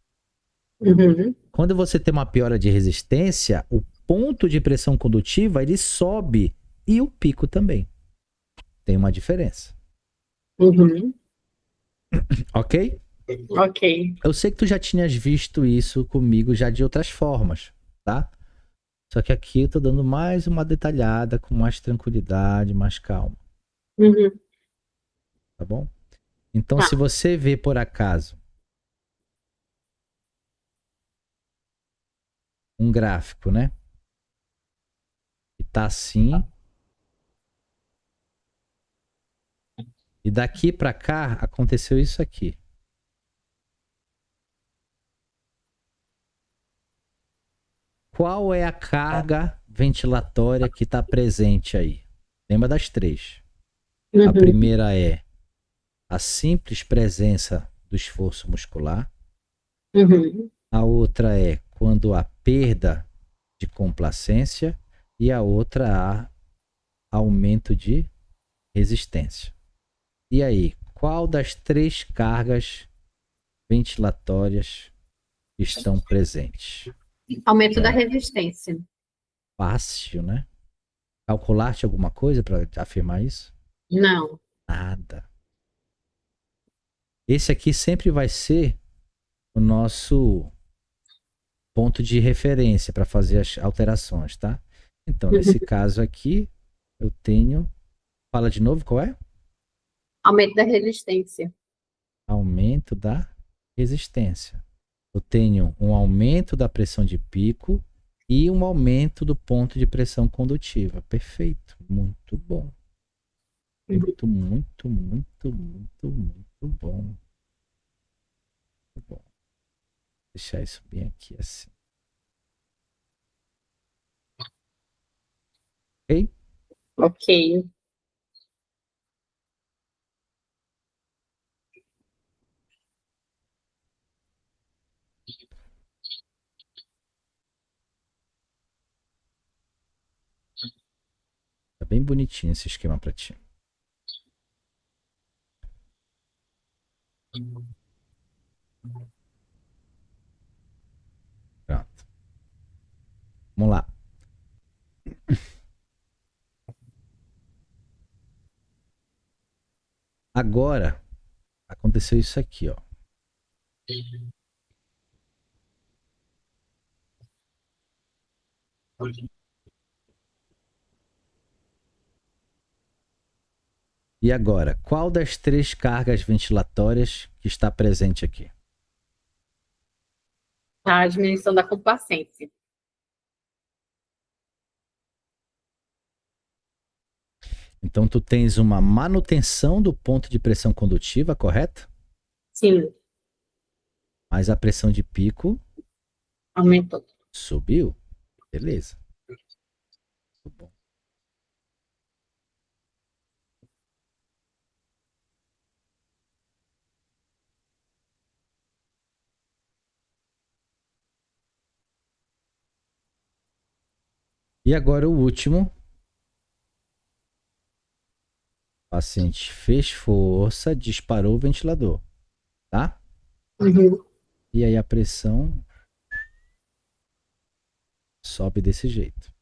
Uhum. Quando você tem uma piora de resistência, o ponto de pressão condutiva ele sobe e o pico também. Tem uma diferença. Uhum. Ok? Ok. Eu sei que tu já tinhas visto isso comigo já de outras formas, tá? Só que aqui eu tô dando mais uma detalhada, com mais tranquilidade, mais calma, Uhum. tá bom? Então, se você vê por acaso um gráfico, né? Que tá assim. E daqui para cá aconteceu isso aqui. Qual é a carga ventilatória que está presente aí? Lembra das três. A primeira é a simples presença do esforço muscular. A outra é quando há perda de complacência. E a outra há aumento de resistência. E aí, qual das três cargas ventilatórias estão presentes? Aumento da resistência. Fácil, né? Calculaste alguma coisa para afirmar isso? Não. Nada. Esse aqui sempre vai ser o nosso ponto de referência para fazer as alterações, tá? Então, nesse caso aqui, eu tenho... Fala de novo, qual é? Aumento da resistência. Aumento da resistência. Eu tenho um aumento da pressão de pico e um aumento do ponto de pressão condutiva. Perfeito. Muito bom. Muito, muito, muito, muito, muito bom. Muito bom. Vou deixar isso bem aqui assim. Ok? Ok. Tá bem bonitinho esse esquema para ti. Pronto. Vamos lá. Agora, aconteceu isso aqui, ó. E agora, qual das três cargas ventilatórias que está presente aqui? A diminuição da complacência. Então, tu tens uma manutenção do ponto de pressão condutiva, correto? Sim. Mas a pressão de pico Aumentou. subiu. Beleza. Muito bom. E agora o último. O paciente fez força, disparou o ventilador. Tá? E aí a pressão sobe desse jeito.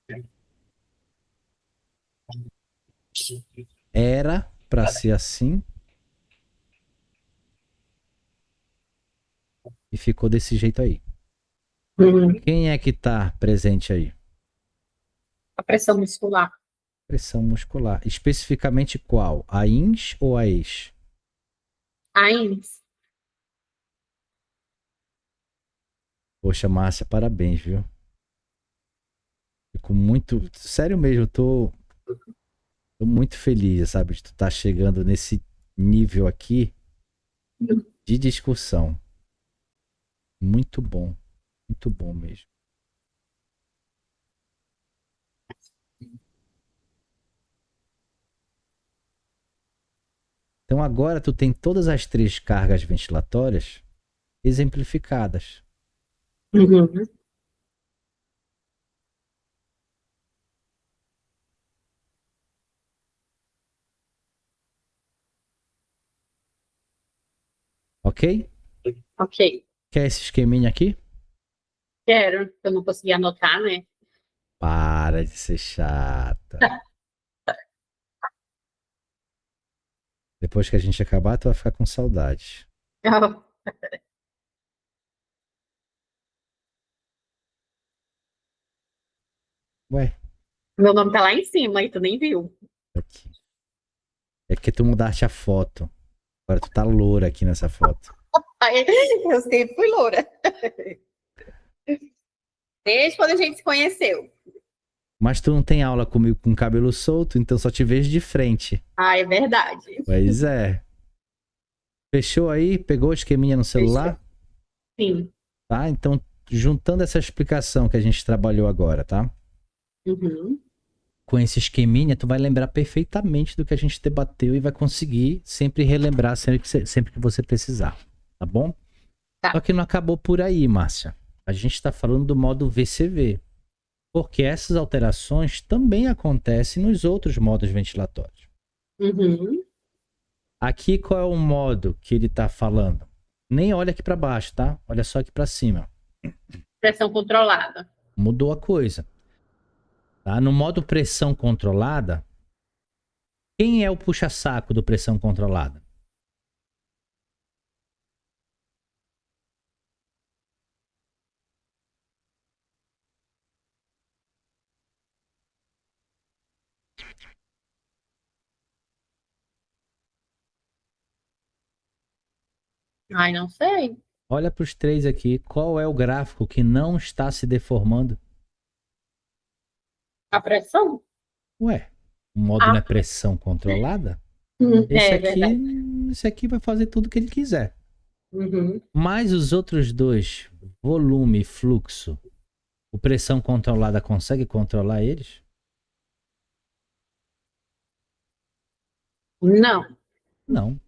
Era para ser assim. E ficou desse jeito aí. Quem é que tá presente aí? A pressão muscular. Pressão muscular. Especificamente qual? A ins ou a ex? A ins. Poxa, Márcia, parabéns, viu? Fico muito. Sério mesmo, tô muito feliz, sabe? De tu tá chegando nesse nível aqui de discussão. Muito bom. Muito bom mesmo. Então agora tu tem todas as três cargas ventilatórias exemplificadas. Ok? Ok. Quer esse esqueminha aqui? Quero. Eu não consegui anotar, né? Para de ser chata. Depois que a gente acabar, tu vai ficar com saudade. Ué, Meu nome tá lá em cima e tu nem viu. aqui. É que tu mudaste a foto. Agora tu tá loura aqui nessa foto. Aí, eu sempre fui loura. Desde quando a gente se conheceu. Mas tu não tem aula comigo com cabelo solto, então só te vejo de frente. Ah, é verdade. Pois é. Fechou aí? Pegou o esqueminha no celular? Sim. Tá? Então, juntando essa explicação que a gente trabalhou agora, tá? Uhum. Com esse esqueminha, tu vai lembrar perfeitamente do que a gente debateu e vai conseguir sempre relembrar sempre que você precisar, tá bom? Tá. Só que não acabou por aí, Márcia. A gente está falando do modo VCV, porque essas alterações também acontecem nos outros modos ventilatórios. Uhum. Aqui, qual é o modo que ele está falando? Nem olha aqui para baixo, tá? Olha só aqui para cima. Pressão controlada. Mudou a coisa. Tá? No modo pressão controlada, quem é o puxa-saco do pressão controlada? Ai, não sei. Olha para os três aqui. Qual é o gráfico que não está se deformando? A pressão? Ué, o modo não é pressão controlada? É verdade. Esse aqui vai fazer tudo o que ele quiser. Uhum. Mas os outros dois, volume e fluxo, o pressão controlada consegue controlar eles? Não. Não.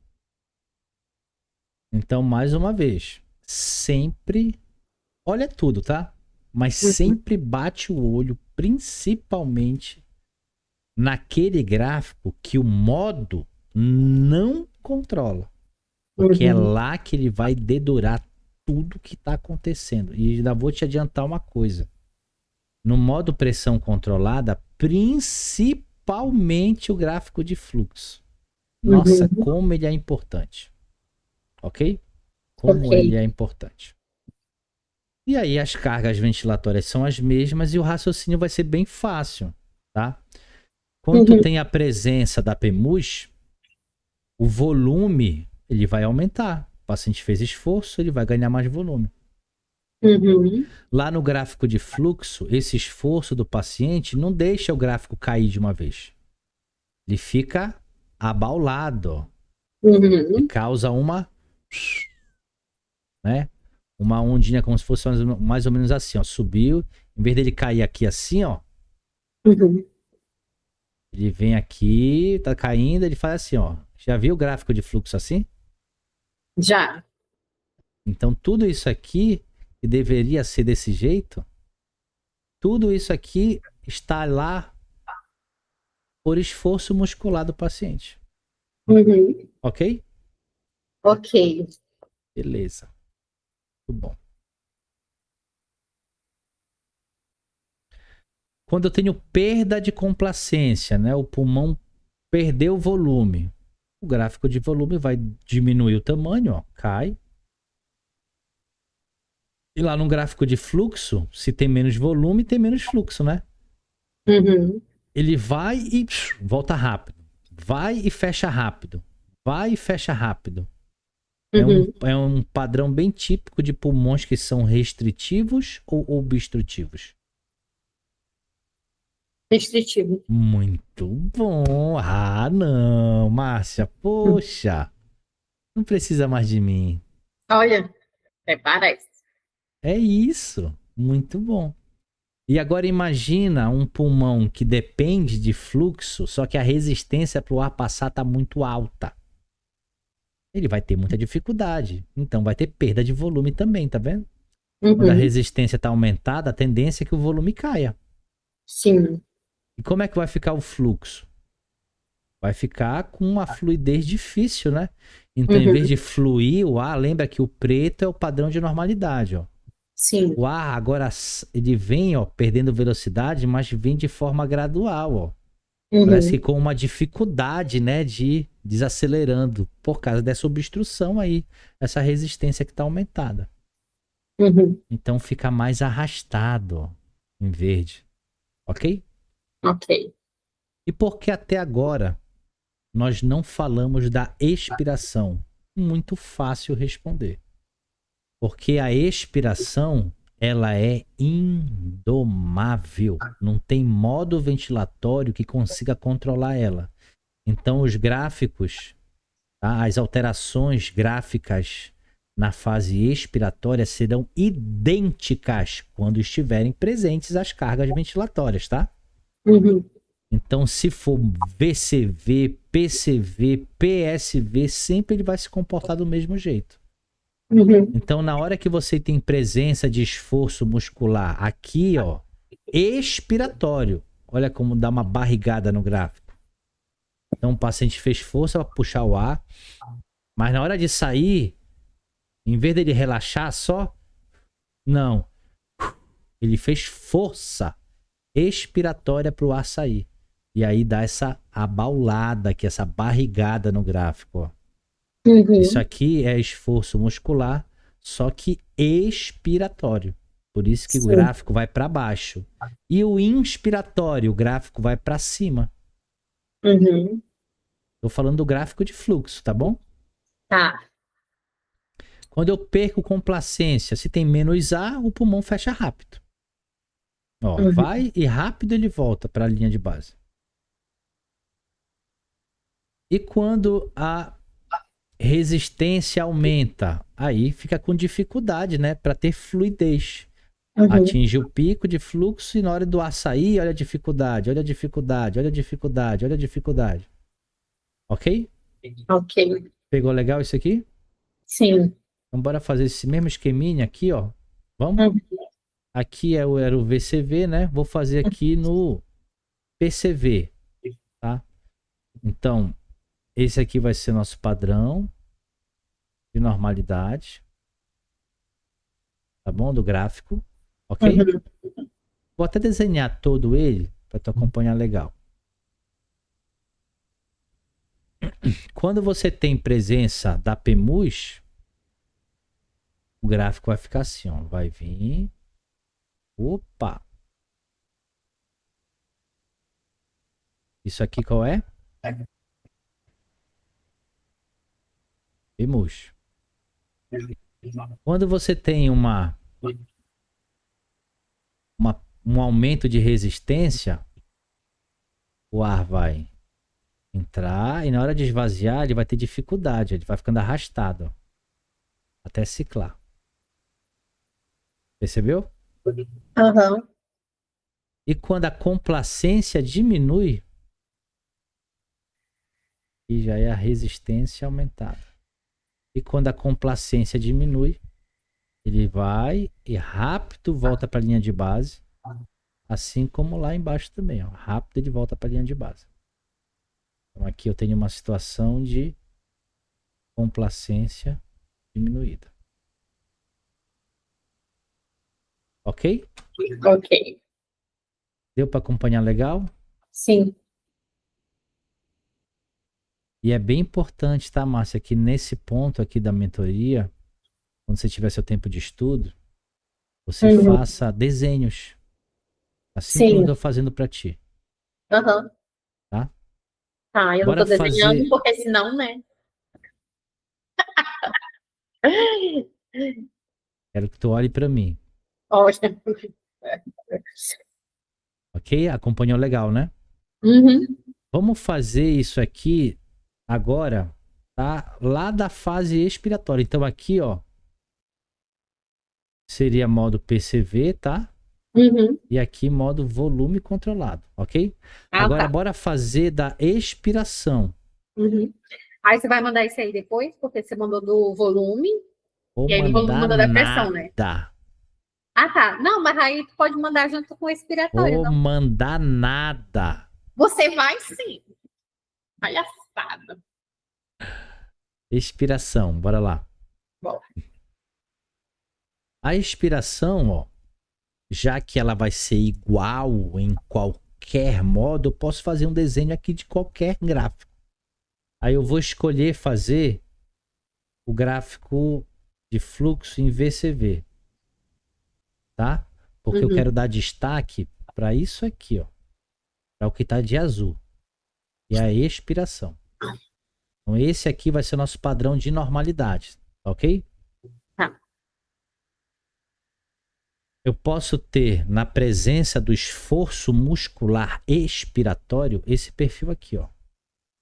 Então, mais uma vez, sempre olha tudo, tá? Mas Uhum. sempre bate o olho, principalmente naquele gráfico que o modo não controla. Porque é Uhum. lá que ele vai dedurar tudo que está acontecendo. E ainda vou te adiantar uma coisa. No modo pressão controlada, principalmente o gráfico de fluxo. Nossa, Uhum. como ele é importante. Ok? Ok. Como ele é importante. E aí as cargas ventilatórias são as mesmas e o raciocínio vai ser bem fácil, tá? Quando tu Uhum. tem a presença da PEMUS, o volume ele vai aumentar. O paciente fez esforço, ele vai ganhar mais volume. Uhum. Lá no gráfico de fluxo, esse esforço do paciente não deixa o gráfico cair de uma vez. Ele fica abaulado. Ele Uhum. causa uma, né? Uma ondinha como se fosse mais ou menos assim, ó. Subiu, em vez dele cair aqui assim, ó, Uhum. ele vem aqui, tá caindo, ele faz assim, ó. Já viu o gráfico de fluxo assim? Já. Então tudo isso aqui que deveria ser desse jeito, tudo isso aqui está lá por esforço muscular do paciente. Uhum. Ok? Ok. Beleza. Muito bom. Quando eu tenho perda de complacência, né? O pulmão perdeu volume. O gráfico de volume vai diminuir o tamanho, ó, cai. E lá no gráfico de fluxo, se tem menos volume, tem menos fluxo, né? Uhum. Ele vai e volta rápido. Vai e fecha rápido. Vai e fecha rápido. Uhum. É um padrão bem típico de pulmões que são restritivos ou obstrutivos. Restritivo. Muito bom. Ah, não, Márcia. Poxa, não precisa mais de mim. Olha, até parece. É isso. Muito bom. E agora imagina um pulmão que depende de fluxo, só que a resistência para o ar passar está muito alta. Ele vai ter muita dificuldade. Então vai ter perda de volume também, tá vendo? Quando a Uhum. resistência está aumentada, a tendência é que o volume caia. Sim. E como é que vai ficar o fluxo? Vai ficar com uma fluidez difícil, né? Então, em vez Uhum. de fluir o ar, lembra que o preto é o padrão de normalidade, ó. Sim. O ar agora ele vem, ó, perdendo velocidade, mas vem de forma gradual, ó. Parece que Uhum. com uma dificuldade, né, de ir desacelerando por causa dessa obstrução aí, essa resistência que está aumentada. Uhum. Então fica mais arrastado, ó, em verde, ok? Ok. E por que até agora nós não falamos da expiração? muito fácil responder. Porque a expiração, ela é indomável. Não tem modo ventilatório que consiga controlar ela. Então, os gráficos, tá? As alterações gráficas na fase expiratória serão idênticas quando estiverem presentes as cargas ventilatórias, tá? Uhum. Então, se for VCV, PCV, PSV, sempre ele vai se comportar do mesmo jeito. Uhum. Então, na hora que você tem presença de esforço muscular aqui, ó, expiratório, olha como dá uma barrigada no gráfico. Então, o paciente fez força para puxar o ar, mas na hora de sair, em vez dele relaxar só, não. Ele fez força expiratória para o ar sair. E aí dá essa abaulada aqui, essa barrigada no gráfico, ó. Uhum. Isso aqui é esforço muscular, só que expiratório. Por isso que o gráfico vai para baixo. E o inspiratório, o gráfico vai para cima. Uhum. Tô falando do gráfico de fluxo, tá bom? Tá. Quando eu perco complacência, se tem menos ar, o pulmão fecha rápido. Ó, Uhum. vai e rápido ele volta para a linha de base. E quando a resistência aumenta, aí fica com dificuldade, né, para ter fluidez. Uhum. Atinge o pico de fluxo e na hora do ar sair, olha a dificuldade, olha a dificuldade, olha a dificuldade, olha a dificuldade. Ok? Ok. Pegou legal isso aqui? Sim. Então bora fazer esse mesmo esqueminha aqui, ó. Vamos? Uhum. Aqui era o VCV, né? Vou fazer aqui no PCV, tá? Então, esse aqui vai ser nosso padrão de normalidade, tá bom? Do gráfico, ok? Uhum. Vou até desenhar todo ele para tu acompanhar legal. Quando você tem presença da PEMUS, o gráfico vai ficar assim, ó. Vai vir. Opa! Isso aqui qual é? PEMUS. Quando você tem um aumento de resistência, o ar vai entrar e na hora de esvaziar ele vai ter dificuldade, ele vai ficando arrastado, ó, até ciclar. Percebeu? Uhum. E quando a complacência diminui, e já é a resistência aumentada. E quando a complacência diminui, ele vai e rápido volta para a linha de base, assim como lá embaixo também, ó, rápido ele volta para a linha de base. Então aqui eu tenho uma situação de complacência diminuída. Ok? Ok. Deu para acompanhar legal? Sim. E é bem importante, tá, Márcia, que nesse ponto aqui da mentoria, quando você tiver seu tempo de estudo, você Uhum. faça desenhos, assim como eu Sim. estou fazendo para ti, Uhum. tá? Tá, eu não Bora tô desenhando, fazer. porque senão, né? Quero que tu olhe para mim, Ótimo. ok? Acompanhou legal, né? Uhum. Vamos fazer isso aqui agora, tá? Lá da fase expiratória. Então aqui, ó, seria modo PCV, tá? Uhum. E aqui modo volume controlado, ok? Ah, Agora tá. bora fazer da expiração. Uhum. Aí você vai mandar isso aí depois, porque você mandou do volume, Vou e aí no volume mandar mandou da pressão, né? nada. Ah, tá. Não, mas aí tu pode mandar junto com o expiratório, Vou não? mandar nada. Você vai sim. Palhaçada. Expiração, bora lá. Bom. A expiração, ó, já que ela vai ser igual em qualquer modo, eu posso fazer um desenho aqui de qualquer gráfico. Aí eu vou escolher fazer o gráfico de fluxo em VCV, tá? Porque eu Uhum. quero dar destaque para isso aqui, ó, para o que está de azul, e a expiração. Então esse aqui vai ser o nosso padrão de normalidade, ok? Tá. Eu posso ter, na presença do esforço muscular expiratório, esse perfil aqui, ó.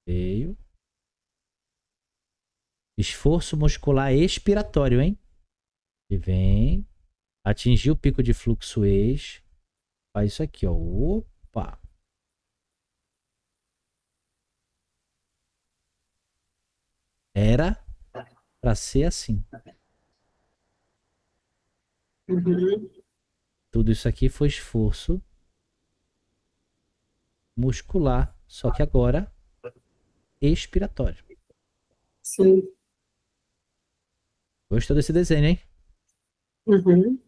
Veio. Esforço muscular expiratório, hein? E vem. Atingir o pico de fluxo ex. Faz isso aqui, ó. Opa! Era para ser assim. Uhum. Tudo isso aqui foi esforço muscular, só que agora expiratório. Sim. Gostou desse desenho, hein? Uhum.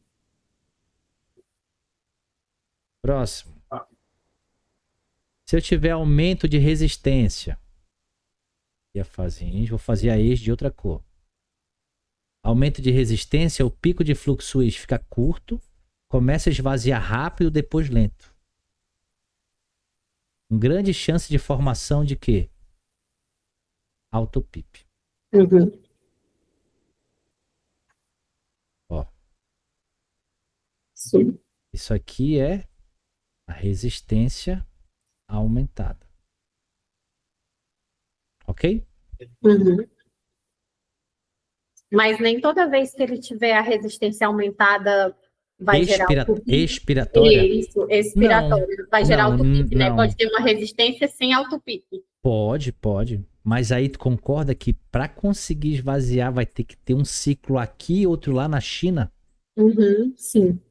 Próximo. Se eu tiver aumento de resistência, e a fase ins, vou fazer a ex de outra cor. Aumento de resistência, o pico de fluxo ex fica curto, começa a esvaziar rápido, depois lento. Com grande chance de formação de quê? Autopip. Uhum. Ó, Sim. isso aqui é a resistência aumentada. Ok? Uhum. Mas nem toda vez que ele tiver a resistência aumentada vai gerar autopic. Expiratória? Isso, Não, expiratório. Vai gerar não, autopic, né? não. Pode ter uma resistência sem autopic. Pode. Mas aí tu concorda que para conseguir esvaziar vai ter que ter um ciclo aqui e outro lá na China? Uhum. Sim.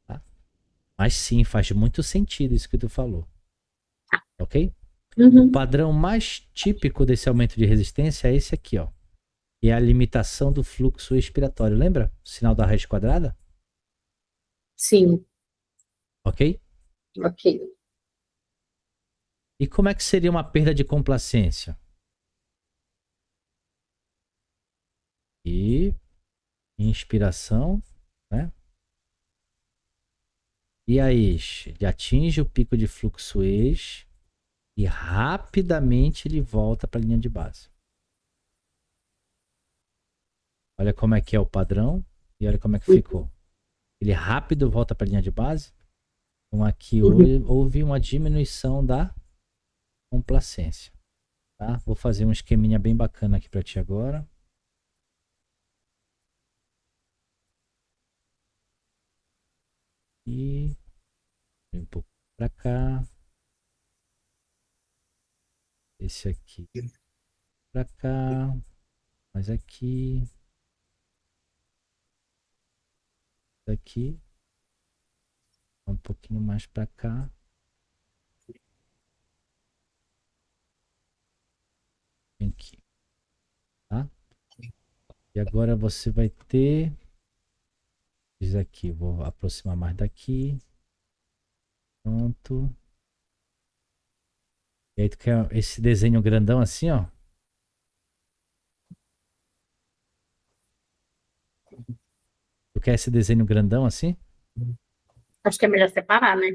Tá? Mas sim, faz muito sentido isso que tu falou. Ok? O Uhum. padrão mais típico desse aumento de resistência é esse aqui, ó. E é a limitação do fluxo expiratório. Lembra? O sinal da raiz quadrada? Sim. Ok? Ok. E como é que seria uma perda de complacência? E inspiração, né? E a ex, ele atinge o pico de fluxo ex e rapidamente ele volta para a linha de base. Olha como é que é o padrão e olha como é que ficou. Ele rápido volta para a linha de base. Então aqui Uhum. houve uma diminuição da complacência. Tá? Vou fazer um esqueminha bem bacana aqui para ti agora. E um pouco para cá. Esse aqui para cá. Mas aqui. Aqui. Um pouquinho mais para cá. Aqui. Tá? E agora você vai ter. Diz aqui, vou aproximar mais daqui. Pronto. E aí tu quer esse desenho grandão assim, ó. Tu quer esse desenho grandão assim? Acho que é melhor separar, né?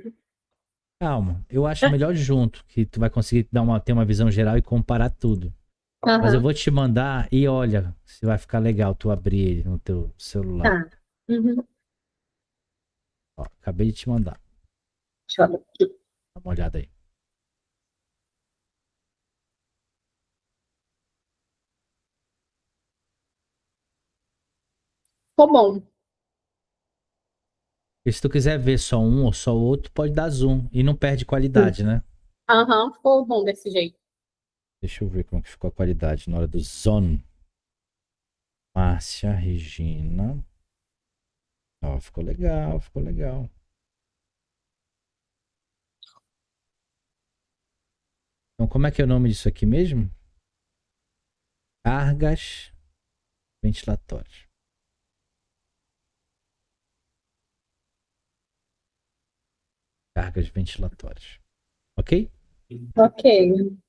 Calma, eu acho melhor junto, que tu vai conseguir ter uma visão geral e comparar tudo. Mas eu Aham. vou te mandar e olha, se vai ficar legal tu abrir ele no teu celular. Tá. Uhum. Ó, acabei de te mandar. Deixa eu olhar aqui. Dá uma olhada aí. Ficou bom. E se tu quiser ver só um ou só outro, pode dar zoom e não perde qualidade, né? Aham, ficou bom desse jeito. Deixa eu ver como que ficou a qualidade na hora do zone. Márcia, Regina. Ó, ficou legal, ficou legal. Então, como é que é o nome disso aqui mesmo? Cargas ventilatórias. Cargas ventilatórias. Ok? Ok.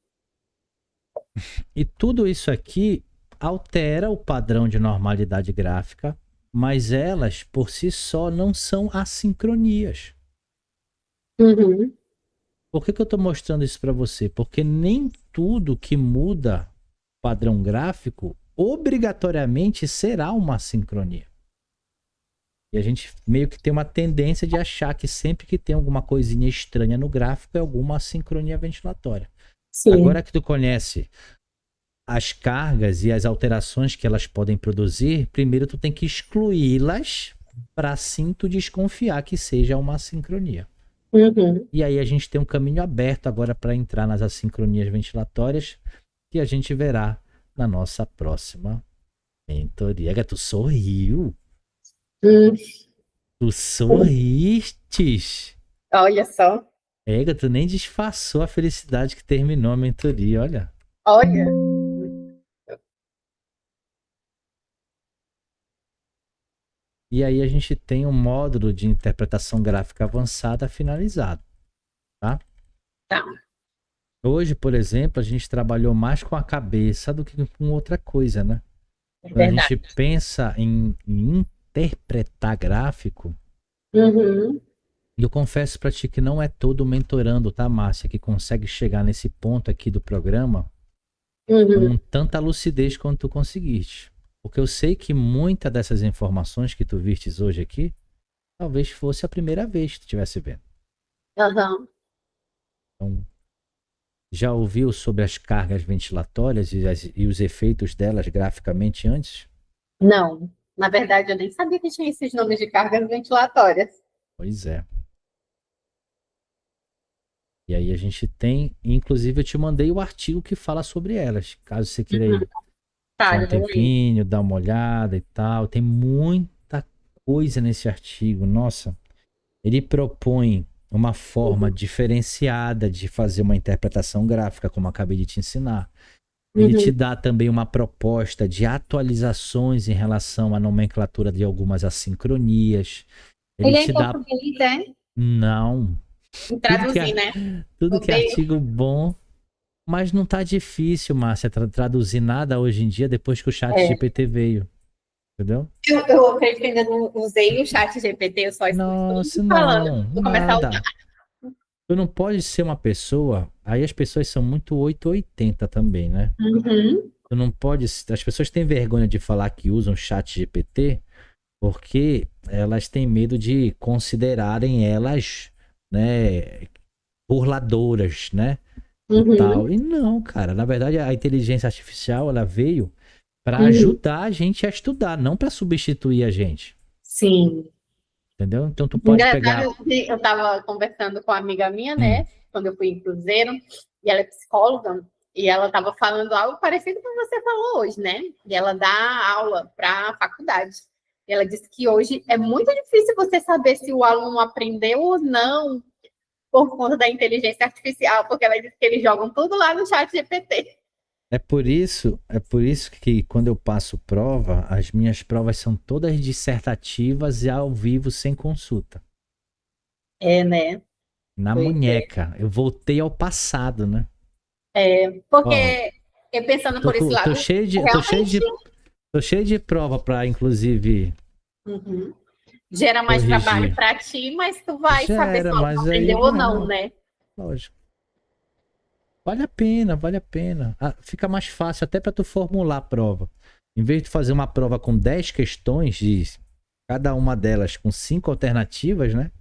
E tudo isso aqui altera o padrão de normalidade gráfica, mas elas por si só não são assincronias. Uhum. Por que eu estou mostrando isso para você? Porque nem tudo que muda padrão gráfico, obrigatoriamente será uma sincronia. E a gente meio que tem uma tendência de achar que sempre que tem alguma coisinha estranha no gráfico é alguma sincronia ventilatória. Sim. Agora que tu conhece as cargas e as alterações que elas podem produzir, primeiro tu tem que excluí-las para assim tu desconfiar que seja uma assincronia. Uhum. E aí a gente tem um caminho aberto agora para entrar nas assincronias ventilatórias que a gente verá na nossa próxima mentoria. Tu sorriu. Tu sorristes. Olha só. Ega, tu nem disfarçou a felicidade que terminou a mentoria, olha. Olha. E aí a gente tem um módulo de interpretação gráfica avançada finalizado, tá? Tá. Hoje, por exemplo, a gente trabalhou mais com a cabeça do que com outra coisa, né? É Quando a verdade. gente pensa em interpretar gráfico, Uhum. eu confesso pra ti que não é todo mentorando, tá, Márcia, que consegue chegar nesse ponto aqui do programa Uhum. com tanta lucidez quanto tu conseguiste. Porque eu sei que muita dessas informações que tu vistes hoje aqui, talvez fosse a primeira vez que tu estivesse vendo. Uhum. Então, já ouviu sobre as cargas ventilatórias e os efeitos delas graficamente antes? Não. Na verdade, eu nem sabia que tinha esses nomes de cargas ventilatórias. Pois é. E aí a gente tem, inclusive eu te mandei o artigo que fala sobre elas, caso você queira ir Tá, tirar um eu vou ler. tempinho, dar uma olhada e tal. Tem muita coisa nesse artigo. Nossa, ele propõe uma forma diferenciada de fazer uma interpretação gráfica, como eu acabei de te ensinar. Ele te Uhum. dá também uma proposta de atualizações em relação à nomenclatura de algumas assincronias. Ele Ele é em te dá. português, é? Não. Tudo que Traduzir, é, né? tudo que é Odeio. artigo bom. Mas não tá difícil, Márcia, traduzir nada hoje em dia depois que o chat É. GPT veio. Entendeu? Eu acredito que ainda não usei o chat GPT, eu só escuto todo Nossa, mundo falando. não. Vou começar a usar. Nada. Tu não pode ser uma pessoa. Aí as pessoas são muito 880 também, né? Uhum. Tu não pode. As pessoas têm vergonha de falar que usam chat GPT porque elas têm medo de considerarem elas, né, burladoras, né? E Uhum. tal. E não, cara. Na verdade, a inteligência artificial ela veio para Uhum. ajudar a gente a estudar, não para substituir a gente. Sim. Entendeu? Então tu pode pegar. Engraçado, eu estava conversando com uma amiga minha, Hum, né? Quando eu fui em Cruzeiro, e ela é psicóloga, e ela estava falando algo parecido com o que você falou hoje, né? E ela dá aula para a faculdade. E ela disse que hoje é muito difícil você saber se o aluno aprendeu ou não por conta da inteligência artificial, porque ela disse que eles jogam tudo lá no chat GPT. é por isso que quando eu passo prova, as minhas provas são todas dissertativas e ao vivo sem consulta. É, né? Na Pois é. munheca. Eu voltei ao passado, né? Ó, Porque, pensando tô, por esse tô lado, cheio de, tô cheio realmente de, tô cheio de prova para inclusive uhum, gera mais trabalho corrigir. para ti, mas tu vai Já saber se era, o aluno mas aí aprendeu ou não, né? lógico. Vale a pena, vale a pena. Ah, fica mais fácil até para tu formular a prova. Em vez de fazer uma prova com 10 questões, de cada uma delas com 5 alternativas, né?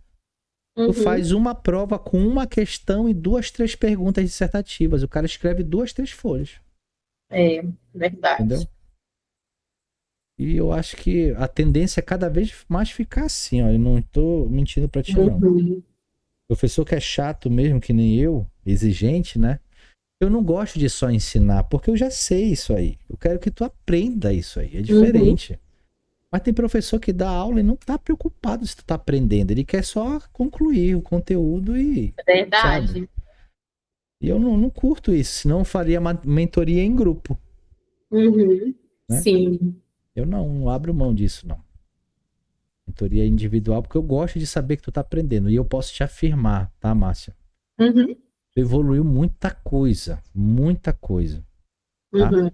Tu Uhum, faz uma prova com uma questão e 2, 3 perguntas dissertativas. O cara escreve 2, 3 folhas. é verdade. Entendeu? E eu acho que a tendência é cada vez mais ficar assim, ó. Eu não tô mentindo pra ti, não. Uhum, Professor que é chato mesmo, que nem eu, exigente, né? Eu não gosto de só ensinar, porque eu já sei isso aí. Eu quero que tu aprenda isso aí. É uhum, diferente. Mas tem professor que dá aula e não tá preocupado se tu tá aprendendo. Ele quer só concluir o conteúdo e, é sabe? verdade. E eu não curto isso, senão eu faria uma mentoria em grupo, Uhum, né? sim. Eu não abro mão disso, não. Mentoria individual, porque eu gosto de saber que tu tá aprendendo. E eu posso te afirmar, tá, Márcia? Uhum, Tu evoluiu muita coisa, tá? uhum.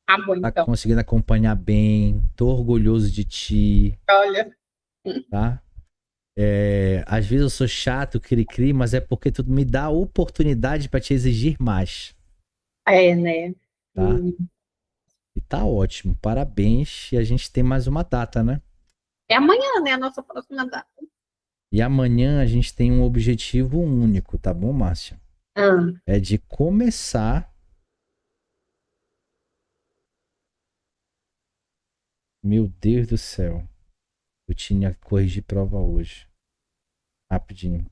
Ah, bom, Tá então. conseguindo acompanhar bem, tô orgulhoso de ti, Olha, tá? É, às vezes eu sou chato, cri-cri, mas é porque tu me dá a oportunidade para te exigir mais, é, né? tá? E tá ótimo. Parabéns. E a gente tem mais uma data, né? É amanhã, né? A nossa próxima data. E amanhã a gente tem um objetivo único, tá bom, Márcia? Ah, É de começar. Meu Deus do céu. Eu tinha que corrigir prova hoje. Rapidinho.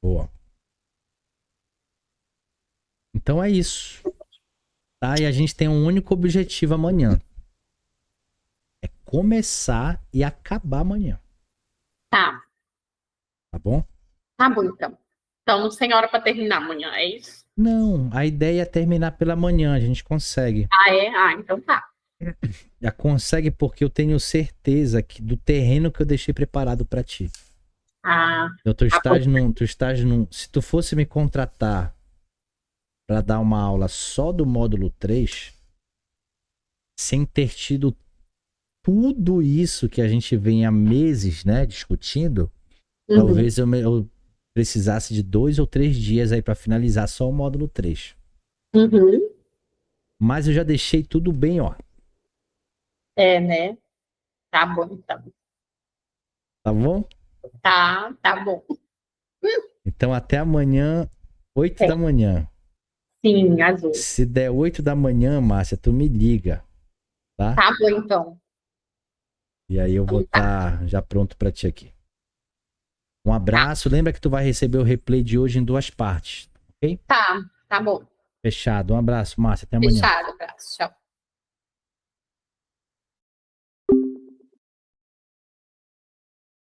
Boa. Então é isso. Tá? E a gente tem um único objetivo amanhã. É começar e acabar amanhã. tá. Tá bom? Tá bom, então. Então, não tem hora para terminar amanhã, é isso? Não, a ideia é terminar pela manhã. A gente consegue. Ah, é? Ah, então tá. Já consegue porque eu tenho certeza que do terreno que eu deixei preparado para ti. Ah, Então, tá bom. se tu fosse me contratar para dar uma aula só do módulo 3, sem ter tido tudo isso que a gente vem há meses, né, discutindo, Uhum, talvez eu precisasse de 2 ou 3 dias aí para finalizar só o módulo 3. uhum. Mas eu já deixei tudo bem, ó. É, né? Tá bom, então. Tá bom? Tá bom. Então até amanhã, 8 É, da manhã. sim, azul. Se der 8 da manhã, Márcia, tu me liga, tá? Tá bom, então. E aí eu vou Então tá. estar já pronto para ti aqui. Um Tá, abraço. Lembra que tu vai receber o replay de hoje em 2 partes, ok? tá bom. Fechado. Um abraço, Márcia. Até amanhã. Fechado, abraço. Tchau.